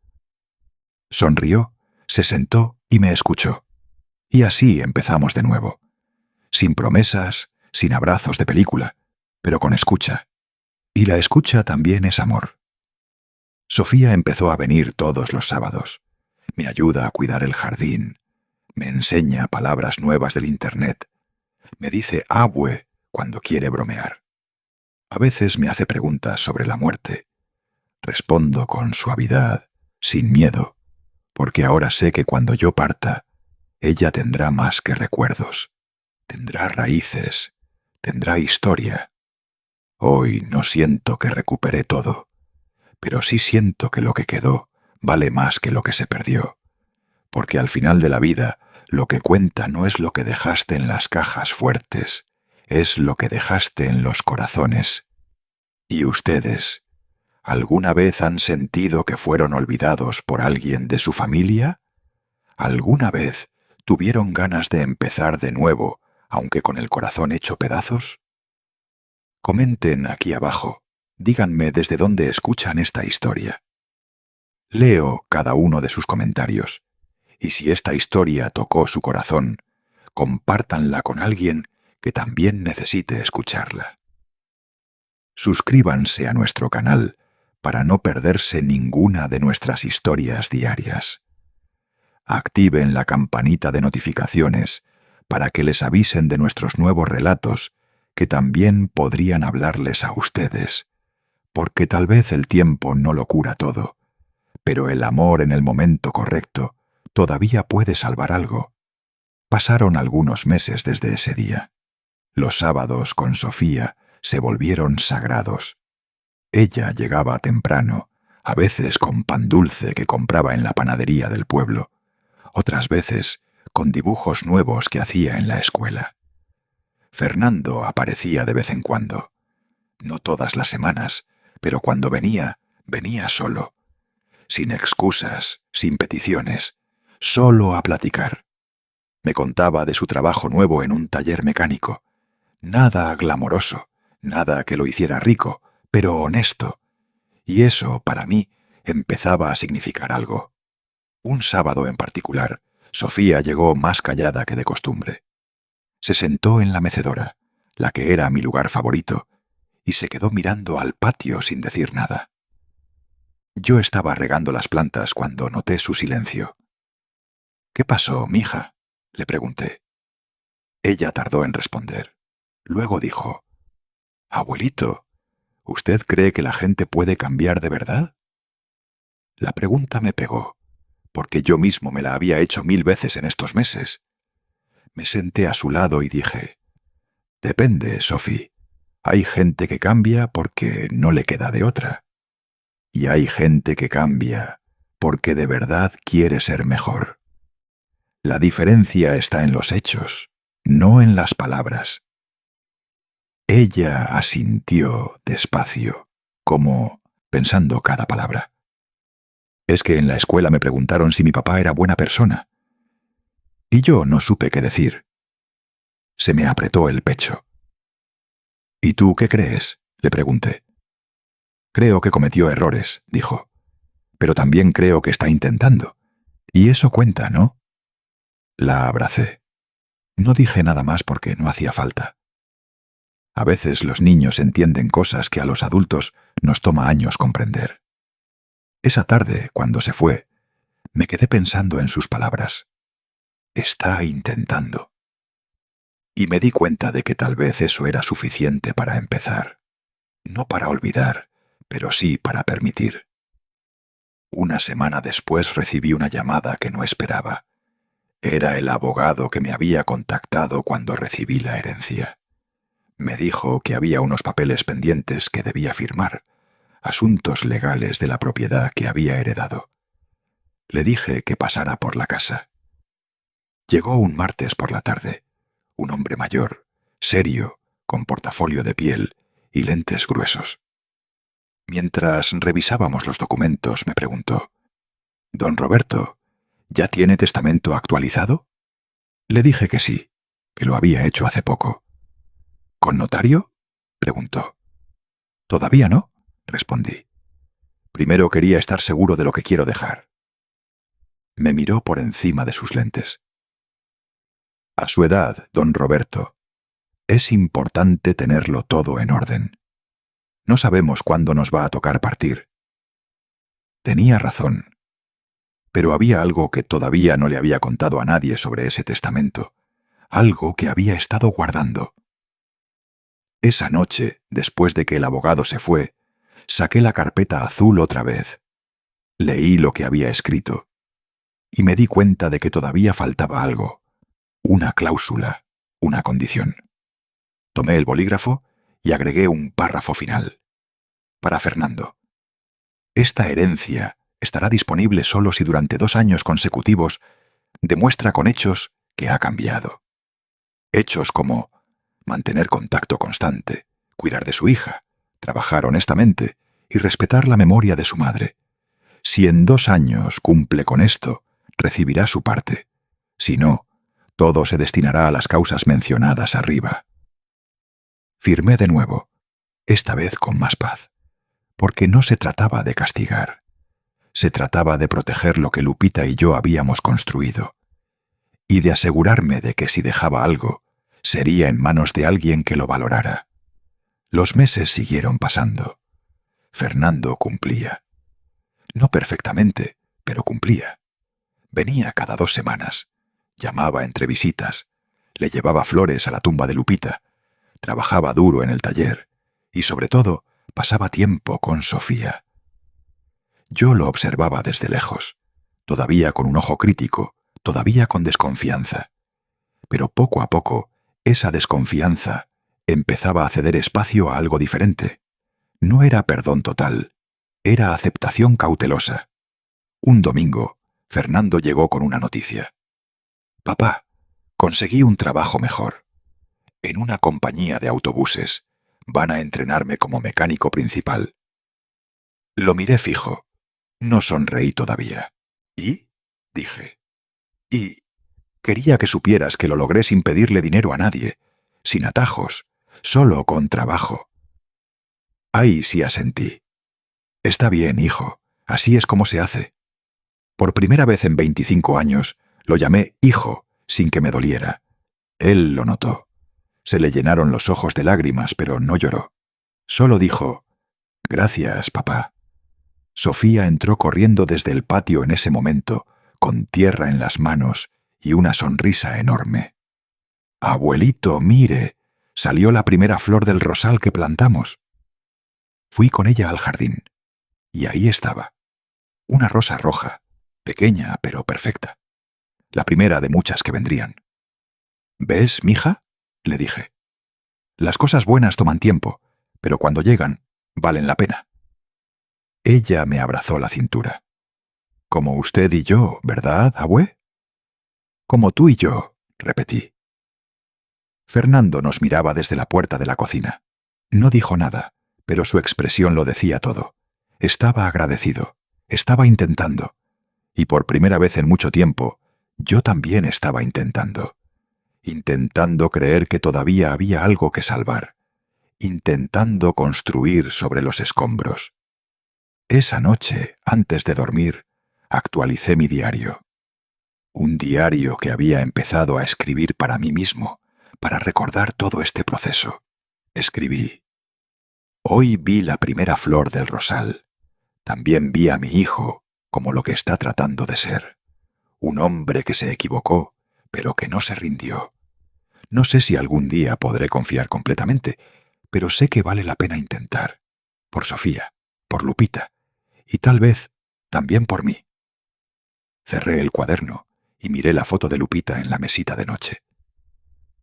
Sonrió, se sentó y me escuchó. Y así empezamos de nuevo. Sin promesas, sin abrazos de película, pero con escucha. Y la escucha también es amor. Sofía empezó a venir todos los sábados. Me ayuda a cuidar el jardín. Me enseña palabras nuevas del internet. Me dice abue cuando quiere bromear. A veces me hace preguntas sobre la muerte. Respondo con suavidad, sin miedo, porque ahora sé que cuando yo parta, ella tendrá más que recuerdos. Tendrá raíces, tendrá historia. Hoy no siento que recuperé todo, pero sí siento que lo que quedó vale más que lo que se perdió, porque al final de la vida lo que cuenta no es lo que dejaste en las cajas fuertes, es lo que dejaste en los corazones. ¿Y ustedes, alguna vez han sentido que fueron olvidados por alguien de su familia? ¿Alguna vez tuvieron ganas de empezar de nuevo, aunque con el corazón hecho pedazos? Comenten aquí abajo, díganme desde dónde escuchan esta historia. Leo cada uno de sus comentarios, y si esta historia tocó su corazón, compártanla con alguien que también necesite escucharla. Suscríbanse a nuestro canal para no perderse ninguna de nuestras historias diarias. Activen la campanita de notificaciones para que les avisen de nuestros nuevos relatos que también podrían hablarles a ustedes, porque tal vez el tiempo no lo cura todo, pero el amor en el momento correcto todavía puede salvar algo. Pasaron algunos meses desde ese día. Los sábados con Sofía se volvieron sagrados. Ella llegaba temprano, a veces con pan dulce que compraba en la panadería del pueblo, otras veces con dibujos nuevos que hacía en la escuela. Fernando aparecía de vez en cuando. No todas las semanas, pero cuando venía, venía solo. Sin excusas, sin peticiones, solo a platicar. Me contaba de su trabajo nuevo en un taller mecánico. Nada glamoroso, nada que lo hiciera rico, pero honesto. Y eso, para mí, empezaba a significar algo. Un sábado en particular, Sofía llegó más callada que de costumbre. Se sentó en la mecedora, la que era mi lugar favorito, y se quedó mirando al patio sin decir nada. Yo estaba regando las plantas cuando noté su silencio. «¿Qué pasó, mija?», le pregunté. Ella tardó en responder. Luego dijo: «Abuelito, ¿usted cree que la gente puede cambiar de verdad?». La pregunta me pegó, porque yo mismo me la había hecho 1000 veces en estos meses. Me senté a su lado y dije: «Depende, Sophie. Hay gente que cambia porque no le queda de otra. Y hay gente que cambia porque de verdad quiere ser mejor. La diferencia está en los hechos, no en las palabras. Ella asintió despacio, como pensando cada palabra. Es que en la escuela me preguntaron si mi papá era buena persona. Y yo no supe qué decir. Se me apretó el pecho. ¿Y tú qué crees?, le pregunté. Creo que cometió errores, dijo. Pero también creo que está intentando. Y eso cuenta, ¿no? La abracé. No dije nada más porque no hacía falta. A veces los niños entienden cosas que a los adultos nos toma años comprender. Esa tarde, cuando se fue, me quedé pensando en sus palabras. Está intentando. Y me di cuenta de que tal vez eso era suficiente para empezar. No para olvidar, pero sí para permitir. Una semana después recibí una llamada que no esperaba. Era el abogado que me había contactado cuando recibí la herencia. Me dijo que había unos papeles pendientes que debía firmar, asuntos legales de la propiedad que había heredado. Le dije que pasara por la casa. Llegó un martes por la tarde, un hombre mayor, serio, con portafolio de piel y lentes gruesos. Mientras revisábamos los documentos, me preguntó: «Don Roberto, ¿ya tiene testamento actualizado?». Le dije que sí, que lo había hecho hace poco. «¿Con notario?», preguntó. «Todavía no», respondí. «Primero quería estar seguro de lo que quiero dejar». Me miró por encima de sus lentes. «A su edad, don Roberto, es importante tenerlo todo en orden. No sabemos cuándo nos va a tocar partir». Tenía razón. Pero había algo que todavía no le había contado a nadie sobre ese testamento, algo que había estado guardando. Esa noche, después de que el abogado se fue, saqué la carpeta azul otra vez. Leí lo que había escrito y me di cuenta de que todavía faltaba algo, una cláusula, una condición. Tomé el bolígrafo y agregué un párrafo final. Para Fernando. Esta herencia estará disponible solo si durante 2 años consecutivos demuestra con hechos que ha cambiado. Hechos como mantener contacto constante, cuidar de su hija, trabajar honestamente y respetar la memoria de su madre. Si en 2 años cumple con esto, recibirá su parte. Si no, todo se destinará a las causas mencionadas arriba. Firmé de nuevo, esta vez con más paz, porque no se trataba de castigar. Se trataba de proteger lo que Lupita y yo habíamos construido, y de asegurarme de que si dejaba algo, sería en manos de alguien que lo valorara. Los meses siguieron pasando. Fernando cumplía. No perfectamente, pero cumplía. Venía cada 2 semanas, llamaba entre visitas, le llevaba flores a la tumba de Lupita, trabajaba duro en el taller y, sobre todo, pasaba tiempo con Sofía. Yo lo observaba desde lejos, todavía con un ojo crítico, todavía con desconfianza. Pero poco a poco, esa desconfianza empezaba a ceder espacio a algo diferente. No era perdón total, era aceptación cautelosa. Un domingo, Fernando llegó con una noticia. «Papá, conseguí un trabajo mejor. En una compañía de autobuses. Van a entrenarme como mecánico principal». Lo miré fijo. No sonreí todavía. «¿Y?», dije. «Y quería que supieras que lo logré sin pedirle dinero a nadie, sin atajos, solo con trabajo». Ahí sí asentí. «Está bien, hijo, así es como se hace». Por primera vez en 25 años, lo llamé hijo, sin que me doliera. Él lo notó. Se le llenaron los ojos de lágrimas, pero no lloró. Solo dijo: «Gracias, papá». Sofía entró corriendo desde el patio en ese momento, con tierra en las manos y una sonrisa enorme. «Abuelito, mire, salió la primera flor del rosal que plantamos». Fui con ella al jardín, y ahí estaba, una rosa roja, pequeña pero perfecta, la primera de muchas que vendrían. «¿Ves, mija?», le dije. Las cosas buenas toman tiempo, pero cuando llegan, valen la pena. Ella me abrazó la cintura. Como usted y yo, ¿verdad, abue? Como tú y yo, repetí. Fernando nos miraba desde la puerta de la cocina. No dijo nada, pero su expresión lo decía todo. Estaba agradecido, estaba intentando. Y por primera vez en mucho tiempo, yo también estaba intentando. Intentando creer que todavía había algo que salvar. Intentando construir sobre los escombros. Esa noche, antes de dormir, actualicé mi diario. Un diario que había empezado a escribir para mí mismo, para recordar todo este proceso. Escribí: hoy vi la primera flor del rosal. También vi a mi hijo como lo que está tratando de ser. Un hombre que se equivocó, pero que no se rindió. No sé si algún día podré confiar completamente, pero sé que vale la pena intentar. Por Sofía, por Lupita, y tal vez también por mí. Cerré el cuaderno y miré la foto de Lupita en la mesita de noche.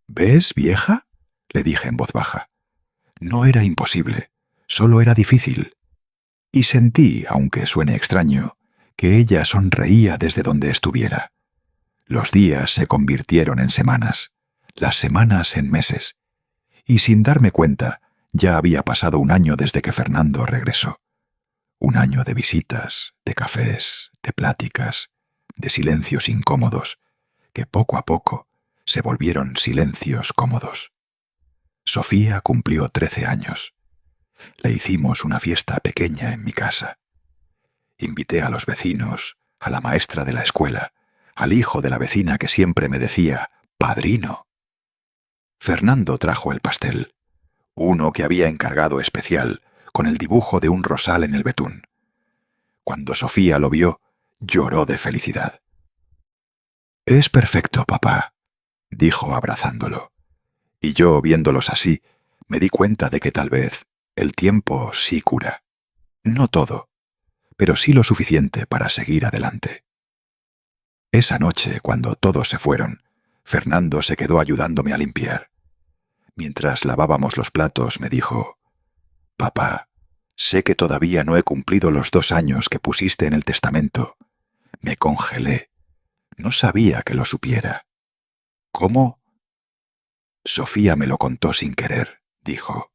¿Ves, vieja?, le dije en voz baja. No era imposible, solo era difícil. Y sentí, aunque suene extraño, que ella sonreía desde donde estuviera. Los días se convirtieron en semanas, las semanas en meses, y sin darme cuenta, ya había pasado un año desde que Fernando regresó. Un año de visitas, de cafés, de pláticas, de silencios incómodos, que poco a poco se volvieron silencios cómodos. Sofía cumplió 13 años. Le hicimos una fiesta pequeña en mi casa. Invité a los vecinos, a la maestra de la escuela, al hijo de la vecina que siempre me decía «padrino». Fernando trajo el pastel, uno que había encargado especial, con el dibujo de un rosal en el betún. Cuando Sofía lo vio, lloró de felicidad. «Es perfecto, papá», dijo abrazándolo. Y yo, viéndolos así, me di cuenta de que tal vez el tiempo sí cura. No todo, pero sí lo suficiente para seguir adelante. Esa noche, cuando todos se fueron, Fernando se quedó ayudándome a limpiar. Mientras lavábamos los platos, me dijo: «Papá, sé que todavía no he cumplido los 2 años que pusiste en el testamento. Me congelé. No sabía que lo supiera». «¿Cómo?» «Sofía me lo contó sin querer», dijo.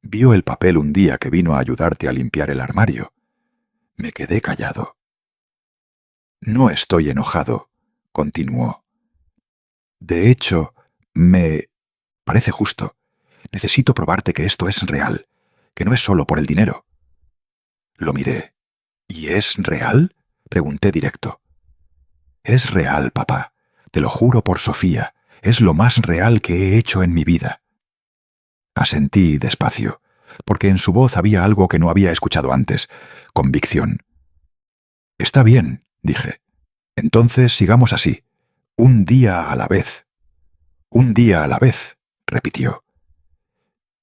«Vio el papel un día que vino a ayudarte a limpiar el armario». Me quedé callado. «No estoy enojado», continuó. «De hecho, me parece justo. Necesito probarte que esto es real, que no es solo por el dinero». Lo miré. «¿Y es real?», pregunté directo. «Es real, papá. Te lo juro por Sofía. Es lo más real que he hecho en mi vida». Asentí despacio, porque en su voz había algo que no había escuchado antes: convicción. «Está bien», dije. «Entonces sigamos así. Un día a la vez». «Un día a la vez», repitió.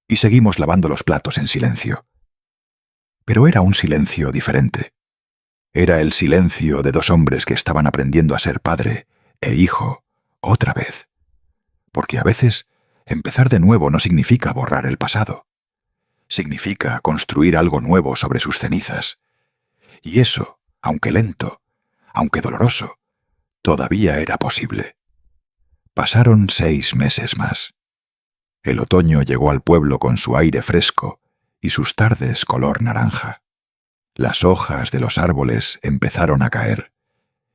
Y seguimos lavando los platos en silencio. Pero era un silencio diferente. Era el silencio de 2 hombres que estaban aprendiendo a ser padre e hijo otra vez. Porque a veces empezar de nuevo no significa borrar el pasado. Significa construir algo nuevo sobre sus cenizas. Y eso, aunque lento, aunque doloroso, todavía era posible. Pasaron 6 meses más. El otoño llegó al pueblo con su aire fresco y sus tardes color naranja. Las hojas de los árboles empezaron a caer,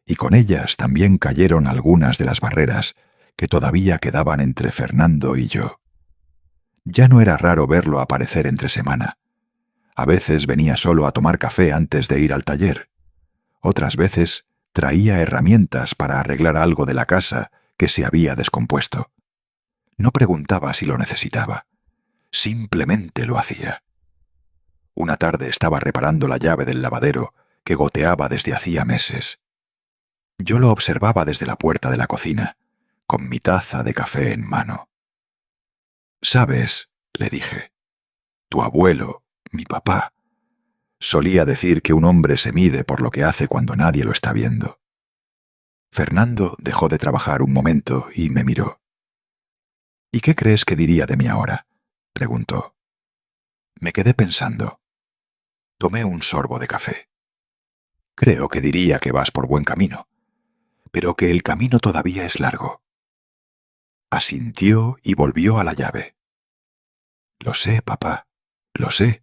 y con ellas también cayeron algunas de las barreras que todavía quedaban entre Fernando y yo. Ya no era raro verlo aparecer entre semana. A veces venía solo a tomar café antes de ir al taller. Otras veces traía herramientas para arreglar algo de la casa que se había descompuesto. No preguntaba si lo necesitaba. Simplemente lo hacía. Una tarde estaba reparando la llave del lavadero que goteaba desde hacía meses. Yo lo observaba desde la puerta de la cocina, con mi taza de café en mano. «¿Sabes?», le dije, «tu abuelo, mi papá, solía decir que un hombre se mide por lo que hace cuando nadie lo está viendo». Fernando dejó de trabajar un momento y me miró. ¿Y qué crees que diría de mí ahora?, preguntó. Me quedé pensando. Tomé un sorbo de café. Creo que diría que vas por buen camino, pero que el camino todavía es largo. Asintió y volvió a la llave. Lo sé, papá, lo sé.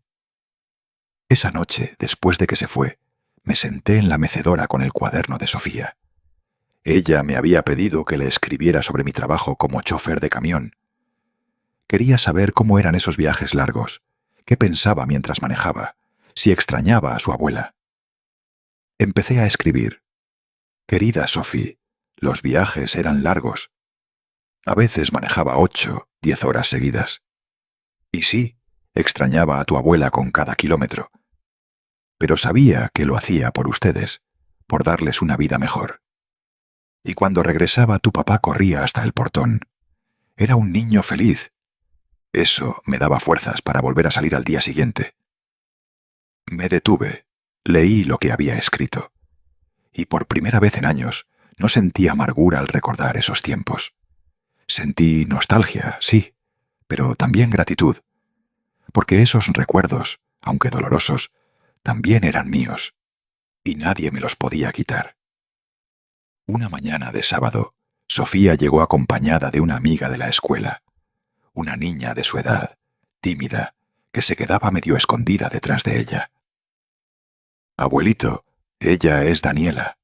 Esa noche, después de que se fue, me senté en la mecedora con el cuaderno de Sofía. Ella me había pedido que le escribiera sobre mi trabajo como chofer de camión. Quería saber cómo eran esos viajes largos, qué pensaba mientras manejaba, si extrañaba a su abuela. Empecé a escribir. Querida Sophie, los viajes eran largos. A veces manejaba 8, 10 horas seguidas. Y sí, extrañaba a tu abuela con cada kilómetro. Pero sabía que lo hacía por ustedes, por darles una vida mejor. Y cuando regresaba, tu papá corría hasta el portón. Era un niño feliz. Eso me daba fuerzas para volver a salir al día siguiente. Me detuve, leí lo que había escrito. Y por primera vez en años no sentí amargura al recordar esos tiempos. Sentí nostalgia, sí, pero también gratitud, porque esos recuerdos, aunque dolorosos, también eran míos, y nadie me los podía quitar. Una mañana de sábado, Sofía llegó acompañada de una amiga de la escuela, una niña de su edad, tímida, que se quedaba medio escondida detrás de ella. Abuelito, ella es Daniela.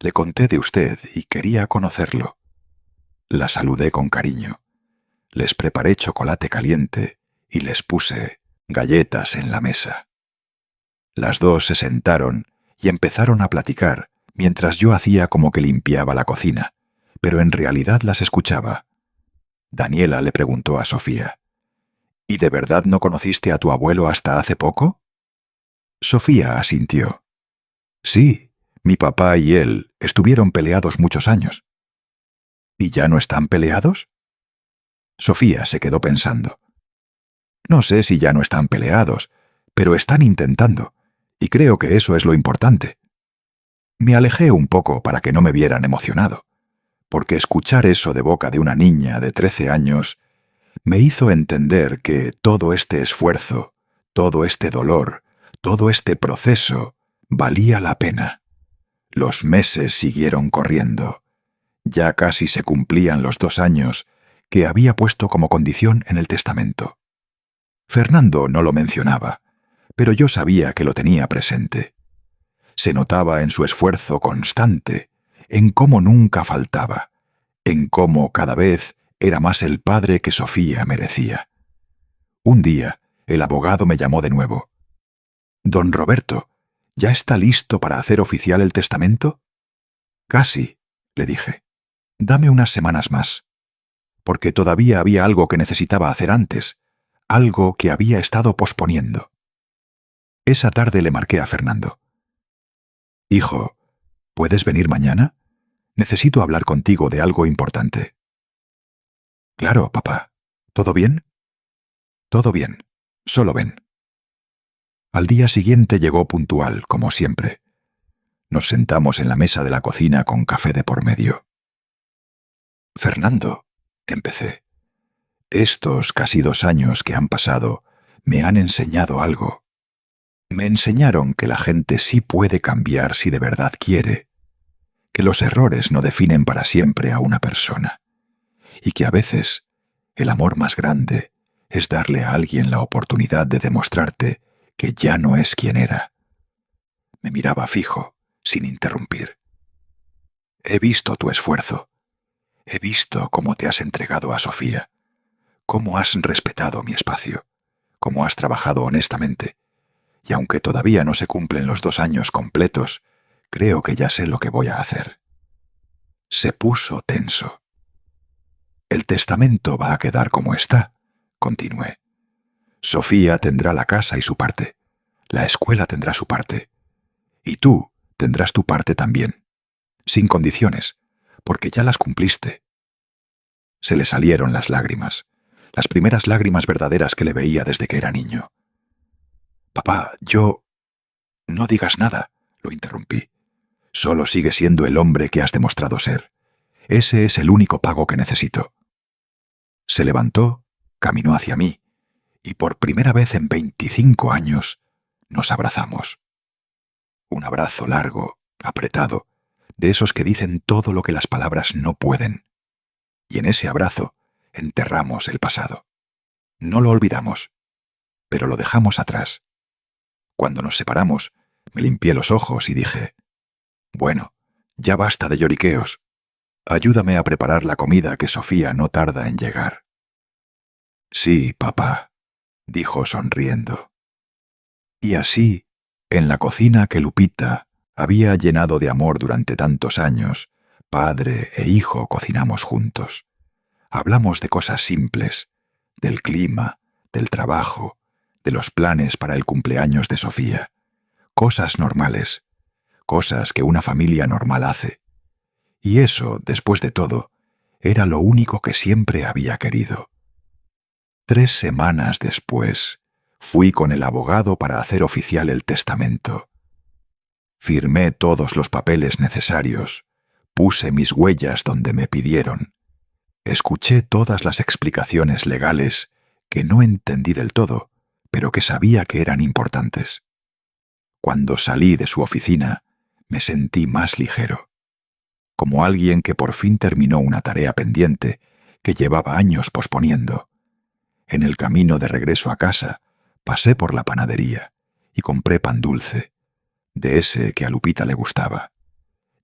Le conté de usted y quería conocerlo. La saludé con cariño. Les preparé chocolate caliente y les puse galletas en la mesa. Las dos se sentaron y empezaron a platicar mientras yo hacía como que limpiaba la cocina, pero en realidad las escuchaba. Daniela le preguntó a Sofía: ¿Y de verdad no conociste a tu abuelo hasta hace poco? Sofía asintió. Sí, mi papá y él estuvieron peleados muchos años. ¿Y ya no están peleados? Sofía se quedó pensando. No sé si ya no están peleados, pero están intentando, y creo que eso es lo importante. Me alejé un poco para que no me vieran emocionado, porque escuchar eso de boca de una niña de 13 años me hizo entender que todo este esfuerzo, todo este dolor, todo este proceso valía la pena. Los meses siguieron corriendo. Ya casi se cumplían los 2 años que había puesto como condición en el testamento. Fernando no lo mencionaba, pero yo sabía que lo tenía presente. Se notaba en su esfuerzo constante, en cómo nunca faltaba, en cómo cada vez era más el padre que Sofía merecía. Un día, el abogado me llamó de nuevo. «Don Roberto, ¿ya está listo para hacer oficial el testamento?» «Casi», le dije. «Dame unas semanas más», porque todavía había algo que necesitaba hacer antes, algo que había estado posponiendo. Esa tarde le marqué a Fernando. «Hijo, ¿puedes venir mañana? Necesito hablar contigo de algo importante». «Claro, papá. ¿Todo bien?» «Todo bien. Solo ven». Al día siguiente llegó puntual, como siempre. Nos sentamos en la mesa de la cocina con café de por medio. «Fernando», empecé, «estos casi 2 años que han pasado me han enseñado algo. Me enseñaron que la gente sí puede cambiar si de verdad quiere, que los errores no definen para siempre a una persona, y que a veces el amor más grande es darle a alguien la oportunidad de demostrarte que ya no es quien era». Me miraba fijo, sin interrumpir. «He visto tu esfuerzo. He visto cómo te has entregado a Sofía, cómo has respetado mi espacio, cómo has trabajado honestamente, y aunque todavía no se cumplen los 2 años completos, creo que ya sé lo que voy a hacer». Se puso tenso. «El testamento va a quedar como está», continué. «Sofía tendrá la casa y su parte, la escuela tendrá su parte, y tú tendrás tu parte también, sin condiciones, porque ya las cumpliste». Se le salieron las lágrimas, las primeras lágrimas verdaderas que le veía desde que era niño. «Papá, yo...» «No digas nada», lo interrumpí. «Solo sigue siendo el hombre que has demostrado ser. Ese es el único pago que necesito». Se levantó, caminó hacia mí, y por primera vez en 25 años nos abrazamos. Un abrazo largo, apretado, de esos que dicen todo lo que las palabras no pueden. Y en ese abrazo enterramos el pasado. No lo olvidamos, pero lo dejamos atrás. Cuando nos separamos, me limpié los ojos y dije: bueno, ya basta de lloriqueos. Ayúdame a preparar la comida, que Sofía no tarda en llegar. Sí, papá, dijo sonriendo. Y así, en la cocina que Lupita había llenado de amor durante tantos años, padre e hijo cocinamos juntos. Hablamos de cosas simples, del clima, del trabajo, de los planes para el cumpleaños de Sofía. Cosas normales, cosas que una familia normal hace. Y eso, después de todo, era lo único que siempre había querido. 3 semanas después, fui con el abogado para hacer oficial el testamento. Firmé todos los papeles necesarios, puse mis huellas donde me pidieron. Escuché todas las explicaciones legales que no entendí del todo, pero que sabía que eran importantes. Cuando salí de su oficina, me sentí más ligero, como alguien que por fin terminó una tarea pendiente que llevaba años posponiendo. En el camino de regreso a casa, pasé por la panadería y compré pan dulce, de ese que a Lupita le gustaba.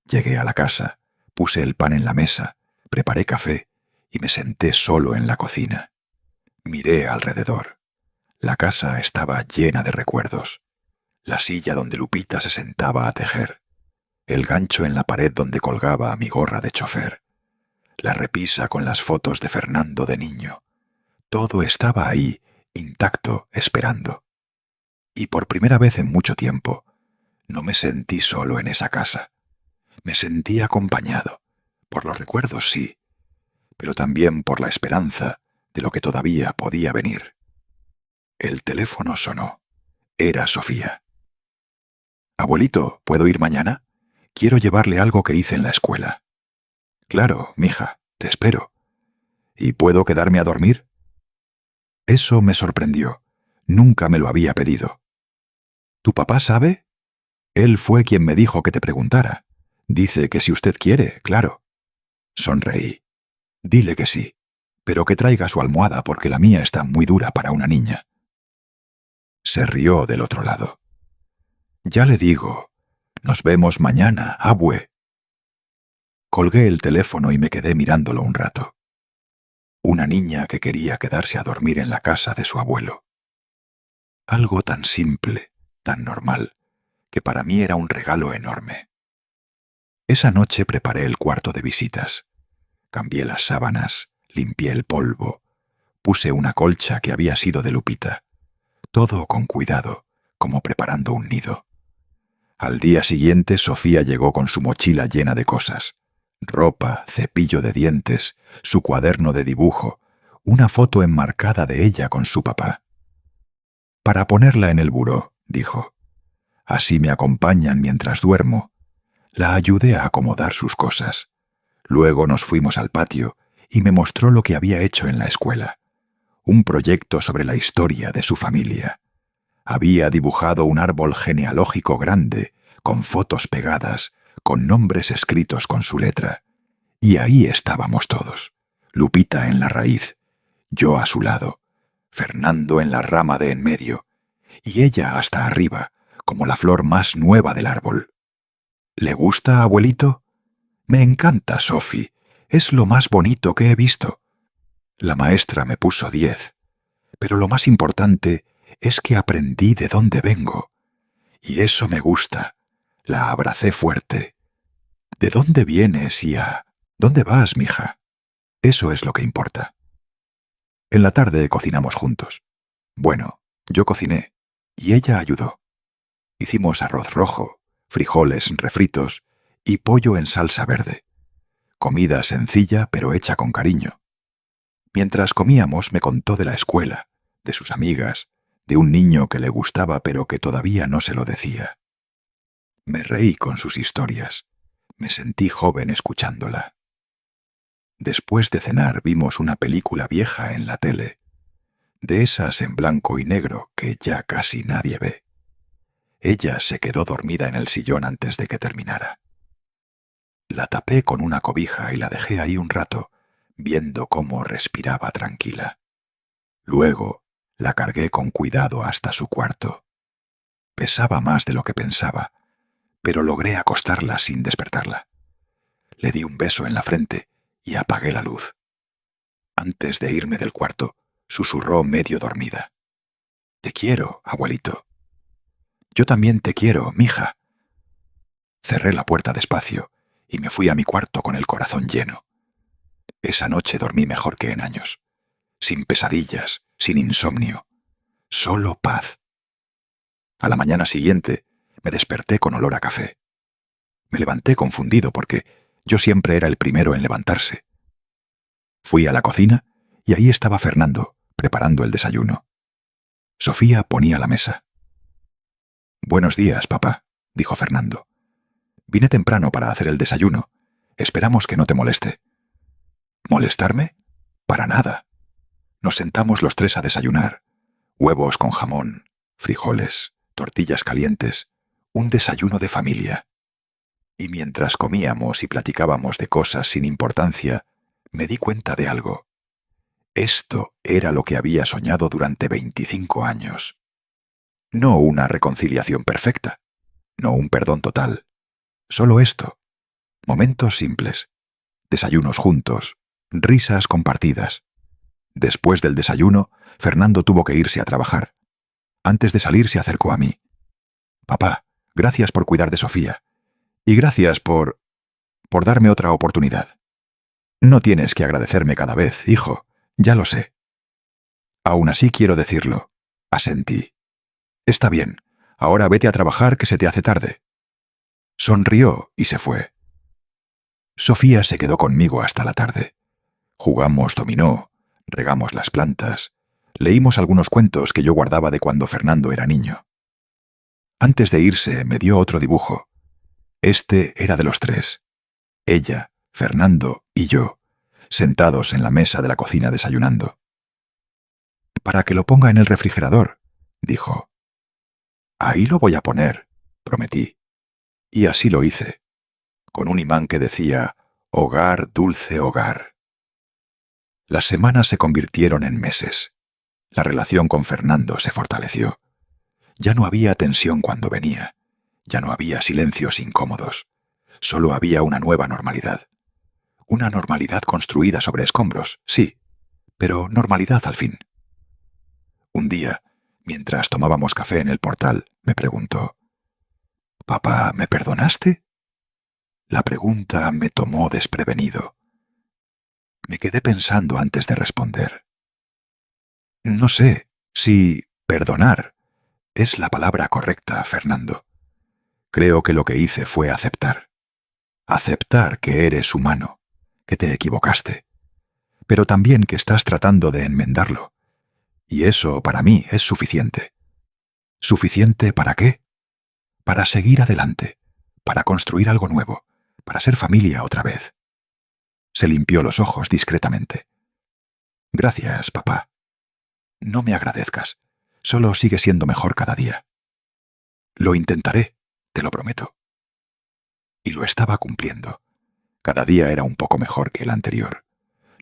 Llegué a la casa, puse el pan en la mesa, preparé café y me senté solo en la cocina. Miré alrededor. La casa estaba llena de recuerdos. La silla donde Lupita se sentaba a tejer, el gancho en la pared donde colgaba mi gorra de chofer, la repisa con las fotos de Fernando de niño. Todo estaba ahí, intacto, esperando. Y por primera vez en mucho tiempo, no me sentí solo en esa casa. Me sentí acompañado, por los recuerdos sí, pero también por la esperanza de lo que todavía podía venir. El teléfono sonó. Era Sofía. «Abuelito, ¿puedo ir mañana? Quiero llevarle algo que hice en la escuela». «Claro, mija, te espero». «¿Y puedo quedarme a dormir?» Eso me sorprendió. Nunca me lo había pedido. «¿Tu papá sabe?» «Él fue quien me dijo que te preguntara. Dice que si usted quiere, claro». Sonreí. «Dile que sí, pero que traiga su almohada porque la mía está muy dura para una niña». Se rió del otro lado. «Ya le digo. Nos vemos mañana, abue». Colgué el teléfono y me quedé mirándolo un rato. Una niña que quería quedarse a dormir en la casa de su abuelo. Algo tan simple, tan normal, que para mí era un regalo enorme. Esa noche preparé el cuarto de visitas. Cambié las sábanas, limpié el polvo, puse una colcha que había sido de Lupita. Todo con cuidado, como preparando un nido. Al día siguiente Sofía llegó con su mochila llena de cosas. Ropa, cepillo de dientes, su cuaderno de dibujo, una foto enmarcada de ella con su papá. «Para ponerla en el buró», dijo. «Así me acompañan mientras duermo». La ayudé a acomodar sus cosas. Luego nos fuimos al patio y me mostró lo que había hecho en la escuela. Un proyecto sobre la historia de su familia. Había dibujado un árbol genealógico grande, con fotos pegadas, con nombres escritos con su letra. Y ahí estábamos todos. Lupita en la raíz, yo a su lado, Fernando en la rama de en medio, y ella hasta arriba, como la flor más nueva del árbol. «¿Le gusta, abuelito?» «Me encanta, Sophie. Es lo más bonito que he visto». La maestra me puso 10. Pero lo más importante es que aprendí de dónde vengo. Y eso me gusta. La abracé fuerte. «¿De dónde vienes y a dónde vas, mija?» Eso es lo que importa. En la tarde cocinamos juntos. Bueno, yo cociné y ella ayudó. Hicimos arroz rojo, frijoles refritos y pollo en salsa verde. Comida sencilla pero hecha con cariño. Mientras comíamos me contó de la escuela, de sus amigas, de un niño que le gustaba pero que todavía no se lo decía. Me reí con sus historias. Me sentí joven escuchándola. Después de cenar vimos una película vieja en la tele, de esas en blanco y negro que ya casi nadie ve. Ella se quedó dormida en el sillón antes de que terminara. La tapé con una cobija y la dejé ahí un rato, viendo cómo respiraba tranquila. Luego la cargué con cuidado hasta su cuarto. Pesaba más de lo que pensaba, pero logré acostarla sin despertarla. Le di un beso en la frente y apagué la luz. Antes de irme del cuarto, susurró medio dormida: «Te quiero, abuelito». «Yo también te quiero, mija». Cerré la puerta despacio y me fui a mi cuarto con el corazón lleno. Esa noche dormí mejor que en años. Sin pesadillas, sin insomnio. Solo paz. A la mañana siguiente me desperté con olor a café. Me levanté confundido porque yo siempre era el primero en levantarse. Fui a la cocina y ahí estaba Fernando, preparando el desayuno. Sofía ponía la mesa. «Buenos días, papá», dijo Fernando. «Vine temprano para hacer el desayuno. Esperamos que no te moleste». ¿Molestarme? Para nada. Nos sentamos los tres a desayunar. Huevos con jamón, frijoles, tortillas calientes, un desayuno de familia. Y mientras comíamos y platicábamos de cosas sin importancia, me di cuenta de algo. Esto era lo que había soñado durante 25 años. No una reconciliación perfecta, no un perdón total. Solo esto. Momentos simples. Desayunos juntos, risas compartidas. Después del desayuno, Fernando tuvo que irse a trabajar. Antes de salir se acercó a mí. «Papá, gracias por cuidar de Sofía. Y gracias por darme otra oportunidad». «No tienes que agradecerme cada vez, hijo, ya lo sé». «Aún así quiero decirlo», asentí. «Está bien, ahora vete a trabajar que se te hace tarde». Sonrió y se fue. Sofía se quedó conmigo hasta la tarde. Jugamos dominó, regamos las plantas, leímos algunos cuentos que yo guardaba de cuando Fernando era niño. Antes de irse me dio otro dibujo. Este era de los tres. Ella, Fernando y yo, sentados en la mesa de la cocina desayunando. «Para que lo ponga en el refrigerador», dijo. «Ahí lo voy a poner», prometí. Y así lo hice, con un imán que decía «Hogar, dulce hogar». Las semanas se convirtieron en meses. La relación con Fernando se fortaleció. Ya no había tensión cuando venía. Ya no había silencios incómodos. Solo había una nueva normalidad. Una normalidad construida sobre escombros, sí, pero normalidad al fin. Un día, mientras tomábamos café en el portal, me preguntó: «Papá, ¿me perdonaste?». La pregunta me tomó desprevenido. Me quedé pensando antes de responder. No sé si perdonar es la palabra correcta, Fernando. Creo que lo que hice fue aceptar. Aceptar que eres humano, que te equivocaste, pero también que estás tratando de enmendarlo. Y eso para mí es suficiente. ¿Suficiente para qué? Para seguir adelante, para construir algo nuevo, para ser familia otra vez. Se limpió los ojos discretamente. Gracias, papá. No me agradezcas. Solo sigue siendo mejor cada día. Lo intentaré, te lo prometo. Y lo estaba cumpliendo. Cada día era un poco mejor que el anterior.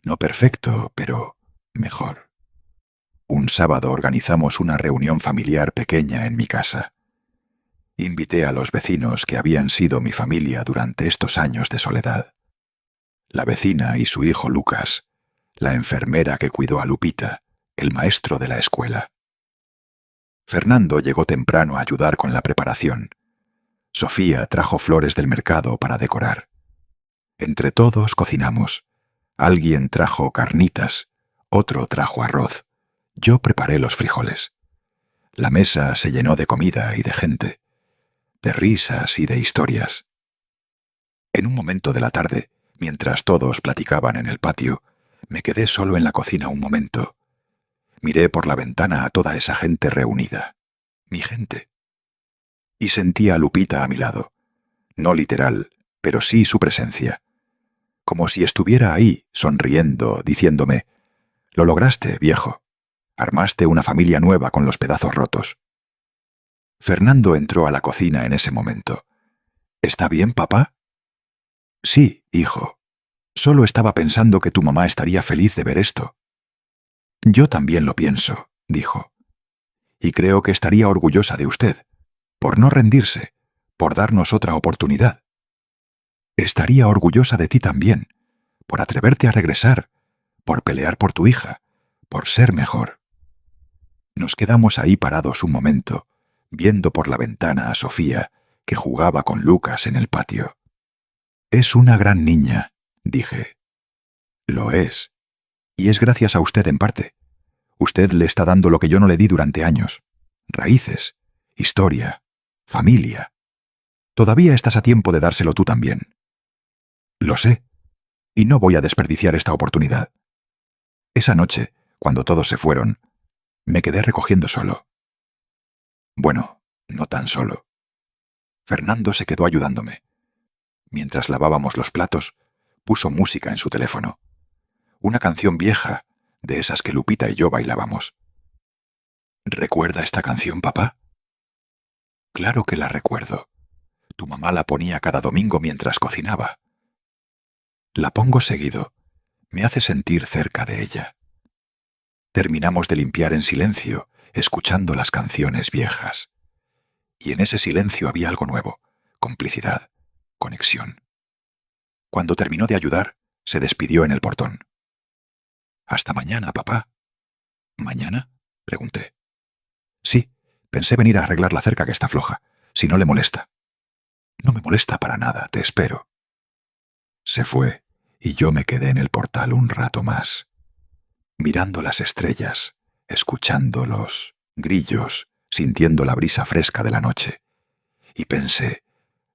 No perfecto, pero mejor. Un sábado organizamos una reunión familiar pequeña en mi casa. Invité a los vecinos que habían sido mi familia durante estos años de soledad. La vecina y su hijo Lucas, la enfermera que cuidó a Lupita, el maestro de la escuela. Fernando llegó temprano a ayudar con la preparación. Sofía trajo flores del mercado para decorar. Entre todos cocinamos. Alguien trajo carnitas, otro trajo arroz. Yo preparé los frijoles. La mesa se llenó de comida y de gente, de risas y de historias. En un momento de la tarde, mientras todos platicaban en el patio, me quedé solo en la cocina un momento. Miré por la ventana a toda esa gente reunida. Mi gente. Y sentí a Lupita a mi lado. No literal, pero sí su presencia. como si estuviera ahí, sonriendo, diciéndome: «Lo lograste, viejo. Armaste una familia nueva con los pedazos rotos». Fernando entró a la cocina en ese momento. «¿Está bien, papá?» «Sí, hijo. Solo estaba pensando que tu mamá estaría feliz de ver esto». «Yo también lo pienso», dijo. «Y creo que estaría orgullosa de usted, por no rendirse, por darnos otra oportunidad. Estaría orgullosa de ti también, por atreverte a regresar, por pelear por tu hija, por ser mejor». Nos quedamos ahí parados un momento, viendo por la ventana a Sofía, que jugaba con Lucas en el patio. «Es una gran niña», dije. «Lo es. Y es gracias a usted en parte. Usted le está dando lo que yo no le di durante años. Raíces, historia, familia. Todavía estás a tiempo de dárselo tú también». «Lo sé. Y no voy a desperdiciar esta oportunidad». Esa noche, cuando todos se fueron, me quedé recogiendo solo. Bueno, no tan solo. Fernando se quedó ayudándome. Mientras lavábamos los platos, puso música en su teléfono. Una canción vieja, de esas que Lupita y yo bailábamos. «¿Recuerda esta canción, papá?» «Claro que la recuerdo. Tu mamá la ponía cada domingo mientras cocinaba. La pongo seguido. Me hace sentir cerca de ella». Terminamos de limpiar en silencio, escuchando las canciones viejas. Y en ese silencio había algo nuevo: complicidad, conexión. Cuando terminó de ayudar, se despidió en el portón. «Hasta mañana, papá». «¿Mañana?», pregunté. «Sí, pensé venir a arreglar la cerca que está floja, si no le molesta». «No me molesta para nada, te espero». Se fue, y yo me quedé en el portal un rato más, mirando las estrellas, escuchando los grillos, sintiendo la brisa fresca de la noche. Y pensé: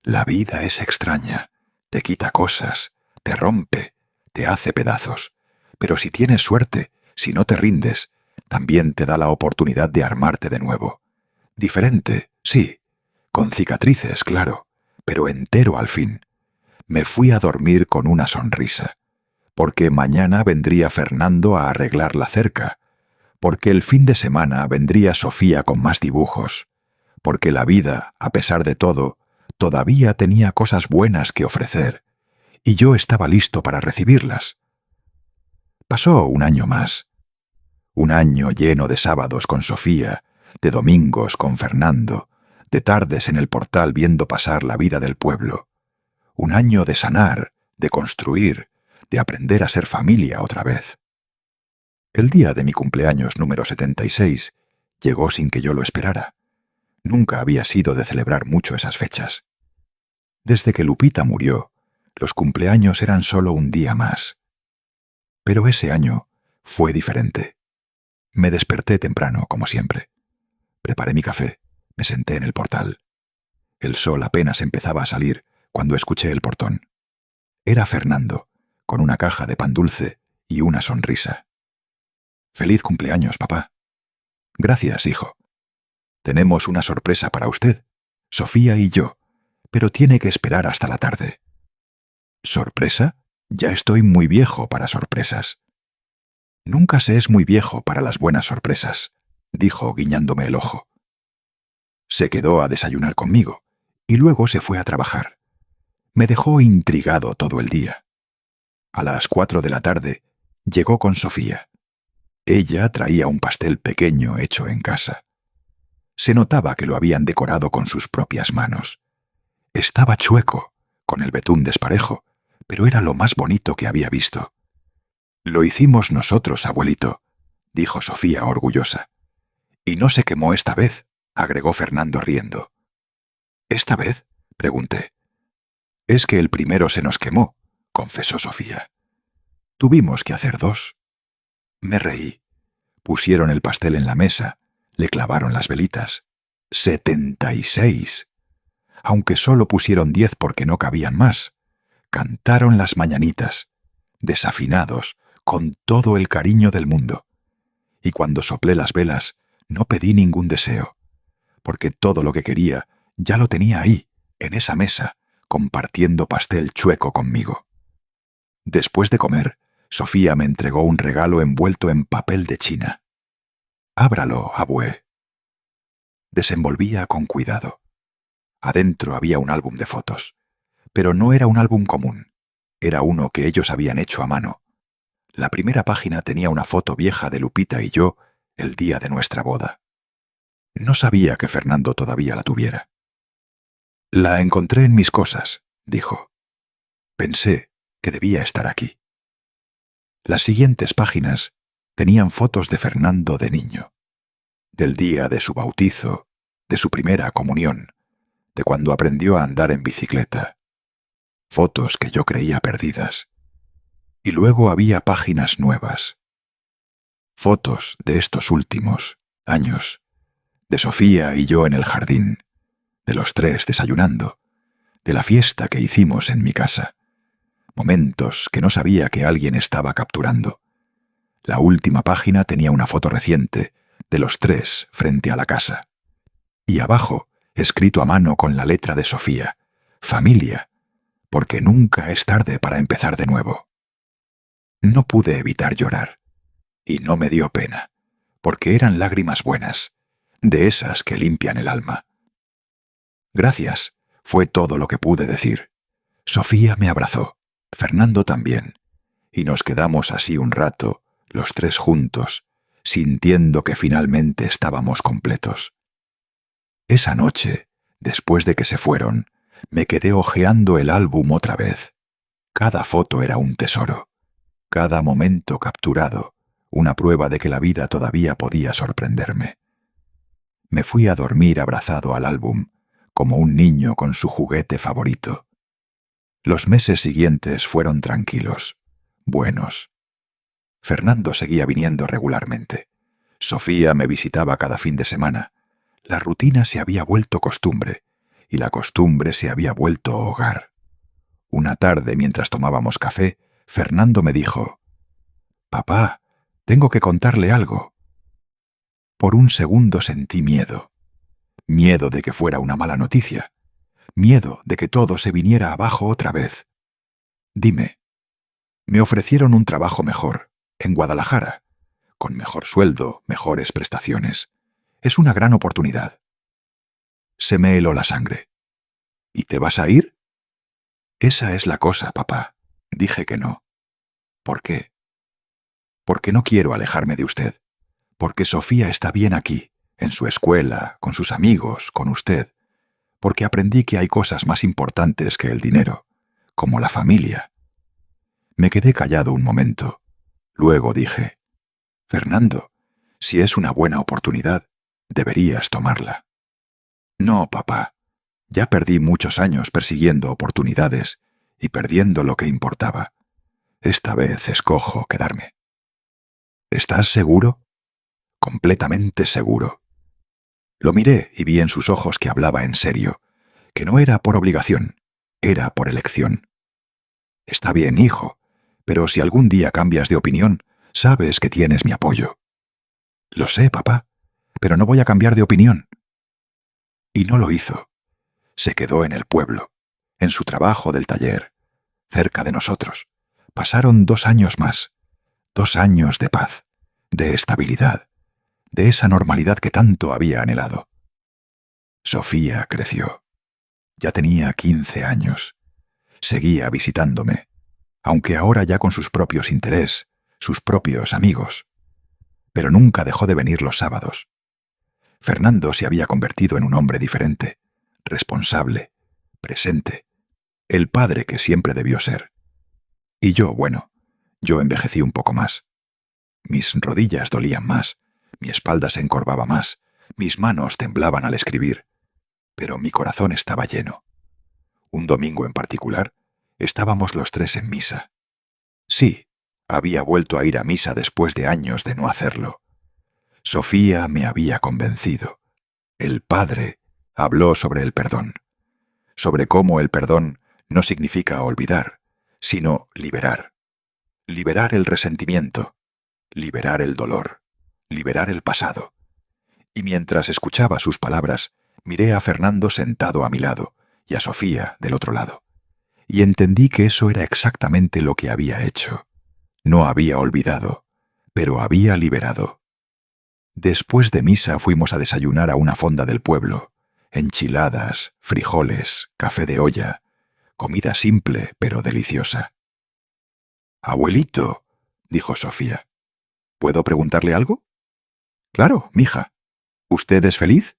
la vida es extraña, te quita cosas, te rompe, te hace pedazos. Pero si tienes suerte, si no te rindes, también te da la oportunidad de armarte de nuevo. Diferente, sí, con cicatrices, claro, pero entero al fin. Me fui a dormir con una sonrisa, porque mañana vendría Fernando a arreglar la cerca, porque el fin de semana vendría Sofía con más dibujos, porque la vida, a pesar de todo, todavía tenía cosas buenas que ofrecer, y yo estaba listo para recibirlas. Pasó un año más. Un año lleno de sábados con Sofía, de domingos con Fernando, de tardes en el portal viendo pasar la vida del pueblo. Un año de sanar, de construir, de aprender a ser familia otra vez. El día de mi cumpleaños número 76 llegó sin que yo lo esperara. Nunca había sido de celebrar mucho esas fechas. Desde que Lupita murió, los cumpleaños eran solo un día más. Pero ese año fue diferente. Me desperté temprano, como siempre. Preparé mi café, me senté en el portal. El sol apenas empezaba a salir cuando escuché el portón. Era Fernando, con una caja de pan dulce y una sonrisa. «Feliz cumpleaños, papá». «Gracias, hijo. Tenemos una sorpresa para usted, Sofía y yo, pero tiene que esperar hasta la tarde». «¿Sorpresa? Ya estoy muy viejo para sorpresas». «Nunca se es muy viejo para las buenas sorpresas», dijo guiñándome el ojo. Se quedó a desayunar conmigo y luego se fue a trabajar. Me dejó intrigado todo el día. A las 4 de la tarde llegó con Sofía. Ella traía un pastel pequeño hecho en casa. Se notaba que lo habían decorado con sus propias manos. Estaba chueco, con el betún desparejo, pero era lo más bonito que había visto. «Lo hicimos nosotros, abuelito», dijo Sofía orgullosa. «Y no se quemó esta vez», agregó Fernando riendo. «¿Esta vez?», pregunté. «Es que el primero se nos quemó», confesó Sofía. «Tuvimos que hacer 2». Me reí. Pusieron el pastel en la mesa, le clavaron las velitas. 76. Aunque solo pusieron 10 porque no cabían más. Cantaron las mañanitas, desafinados, con todo el cariño del mundo. Y cuando soplé las velas, no pedí ningún deseo, porque todo lo que quería ya lo tenía ahí, en esa mesa, compartiendo pastel chueco conmigo. Después de comer, Sofía me entregó un regalo envuelto en papel de China. «Ábralo, abue». Desenvolvía con cuidado. Adentro había un álbum de fotos, pero no era un álbum común. Era uno que ellos habían hecho a mano. La primera página tenía una foto vieja de Lupita y yo el día de nuestra boda. No sabía que Fernando todavía la tuviera. «La encontré en mis cosas», dijo. Pensé que debía estar aquí. Las siguientes páginas tenían fotos de Fernando de niño, del día de su bautizo, de su primera comunión, de cuando aprendió a andar en bicicleta. Fotos que yo creía perdidas. Y luego había páginas nuevas. Fotos de estos últimos años, de Sofía y yo en el jardín, de los tres desayunando, de la fiesta que hicimos en mi casa. Momentos que no sabía que alguien estaba capturando. La última página tenía una foto reciente de los tres frente a la casa. Y abajo, escrito a mano con la letra de Sofía, «Familia, porque nunca es tarde para empezar de nuevo». No pude evitar llorar. Y no me dio pena, porque eran lágrimas buenas, de esas que limpian el alma. «Gracias», fue todo lo que pude decir. Sofía me abrazó, Fernando también, y nos quedamos así un rato, los tres juntos, sintiendo que finalmente estábamos completos. Esa noche, después de que se fueron, me quedé hojeando el álbum otra vez. Cada foto era un tesoro, cada momento capturado, una prueba de que la vida todavía podía sorprenderme. Me fui a dormir abrazado al álbum, como un niño con su juguete favorito. Los meses siguientes fueron tranquilos, buenos. Fernando seguía viniendo regularmente. Sofía me visitaba cada fin de semana. La rutina se había vuelto costumbre, y la costumbre se había vuelto hogar. Una tarde, mientras tomábamos café, Fernando me dijo: «Papá, tengo que contarle algo». Por un segundo sentí miedo. Miedo de que fuera una mala noticia. Miedo de que todo se viniera abajo otra vez. «Dime». Me ofrecieron un trabajo mejor, en Guadalajara, con mejor sueldo, mejores prestaciones. Es una gran oportunidad. Se me heló la sangre. «¿Y te vas a ir?» «Esa es la cosa, papá». Dije que no. «¿Por qué?» «Porque no quiero alejarme de usted. Porque Sofía está bien aquí, en su escuela, con sus amigos, con usted. Porque aprendí que hay cosas más importantes que el dinero, como la familia». Me quedé callado un momento. Luego dije: «Fernando, si es una buena oportunidad, deberías tomarla». «No, papá. Ya perdí muchos años persiguiendo oportunidades y perdiendo lo que importaba. Esta vez escojo quedarme». «¿Estás seguro?» «Completamente seguro». Lo miré y vi en sus ojos que hablaba en serio, que no era por obligación, era por elección. «Está bien, hijo, pero si algún día cambias de opinión, sabes que tienes mi apoyo». «Lo sé, papá, pero no voy a cambiar de opinión». Y no lo hizo. Se quedó en el pueblo, en su trabajo del taller, cerca de nosotros. Pasaron 2 años más, 2 años de paz, de estabilidad, de esa normalidad que tanto había anhelado. Sofía creció. Ya tenía 15 años. Seguía visitándome, aunque ahora ya con sus propios intereses, sus propios amigos. Pero nunca dejó de venir los sábados. Fernando se había convertido en un hombre diferente, responsable, presente, el padre que siempre debió ser. Y yo, bueno, yo envejecí un poco más. Mis rodillas dolían más, mi espalda se encorvaba más, mis manos temblaban al escribir, pero mi corazón estaba lleno. Un domingo en particular, estábamos los tres en misa. Sí, había vuelto a ir a misa después de años de no hacerlo. Sofía me había convencido. El Padre habló sobre el perdón, sobre cómo el perdón no significa olvidar, sino liberar. Liberar el resentimiento, liberar el dolor, liberar el pasado. Y mientras escuchaba sus palabras, miré a Fernando sentado a mi lado y a Sofía del otro lado. y entendí que eso era exactamente lo que había hecho. No había olvidado, pero había liberado. Después de misa fuimos a desayunar a una fonda del pueblo. Enchiladas, frijoles, café de olla, comida simple pero deliciosa. «Abuelito», dijo Sofía, ¿puedo preguntarle algo? «Claro, mija. ¿Usted es feliz?»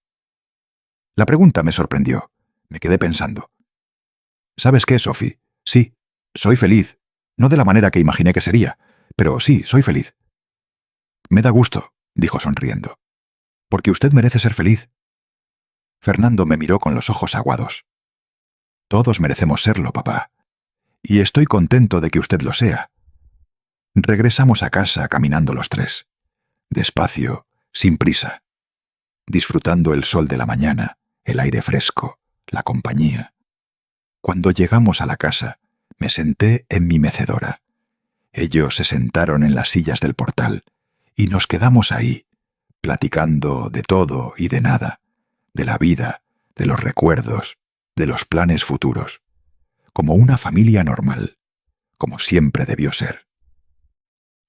La pregunta me sorprendió. Me quedé pensando. «¿Sabes qué, Sophie? Sí, soy feliz. No de la manera que imaginé que sería, pero sí, soy feliz». «Me da gusto», dijo sonriendo, «porque usted merece ser feliz». Fernando me miró con los ojos aguados. «Todos merecemos serlo, papá. Y estoy contento de que usted lo sea». Regresamos a casa caminando los tres, despacio, sin prisa, disfrutando el sol de la mañana, el aire fresco, la compañía. Cuando llegamos a la casa, me senté en mi mecedora. Ellos se sentaron en las sillas del portal y nos quedamos ahí, platicando de todo y de nada, de la vida, de los recuerdos, de los planes futuros, como una familia normal, como siempre debió ser.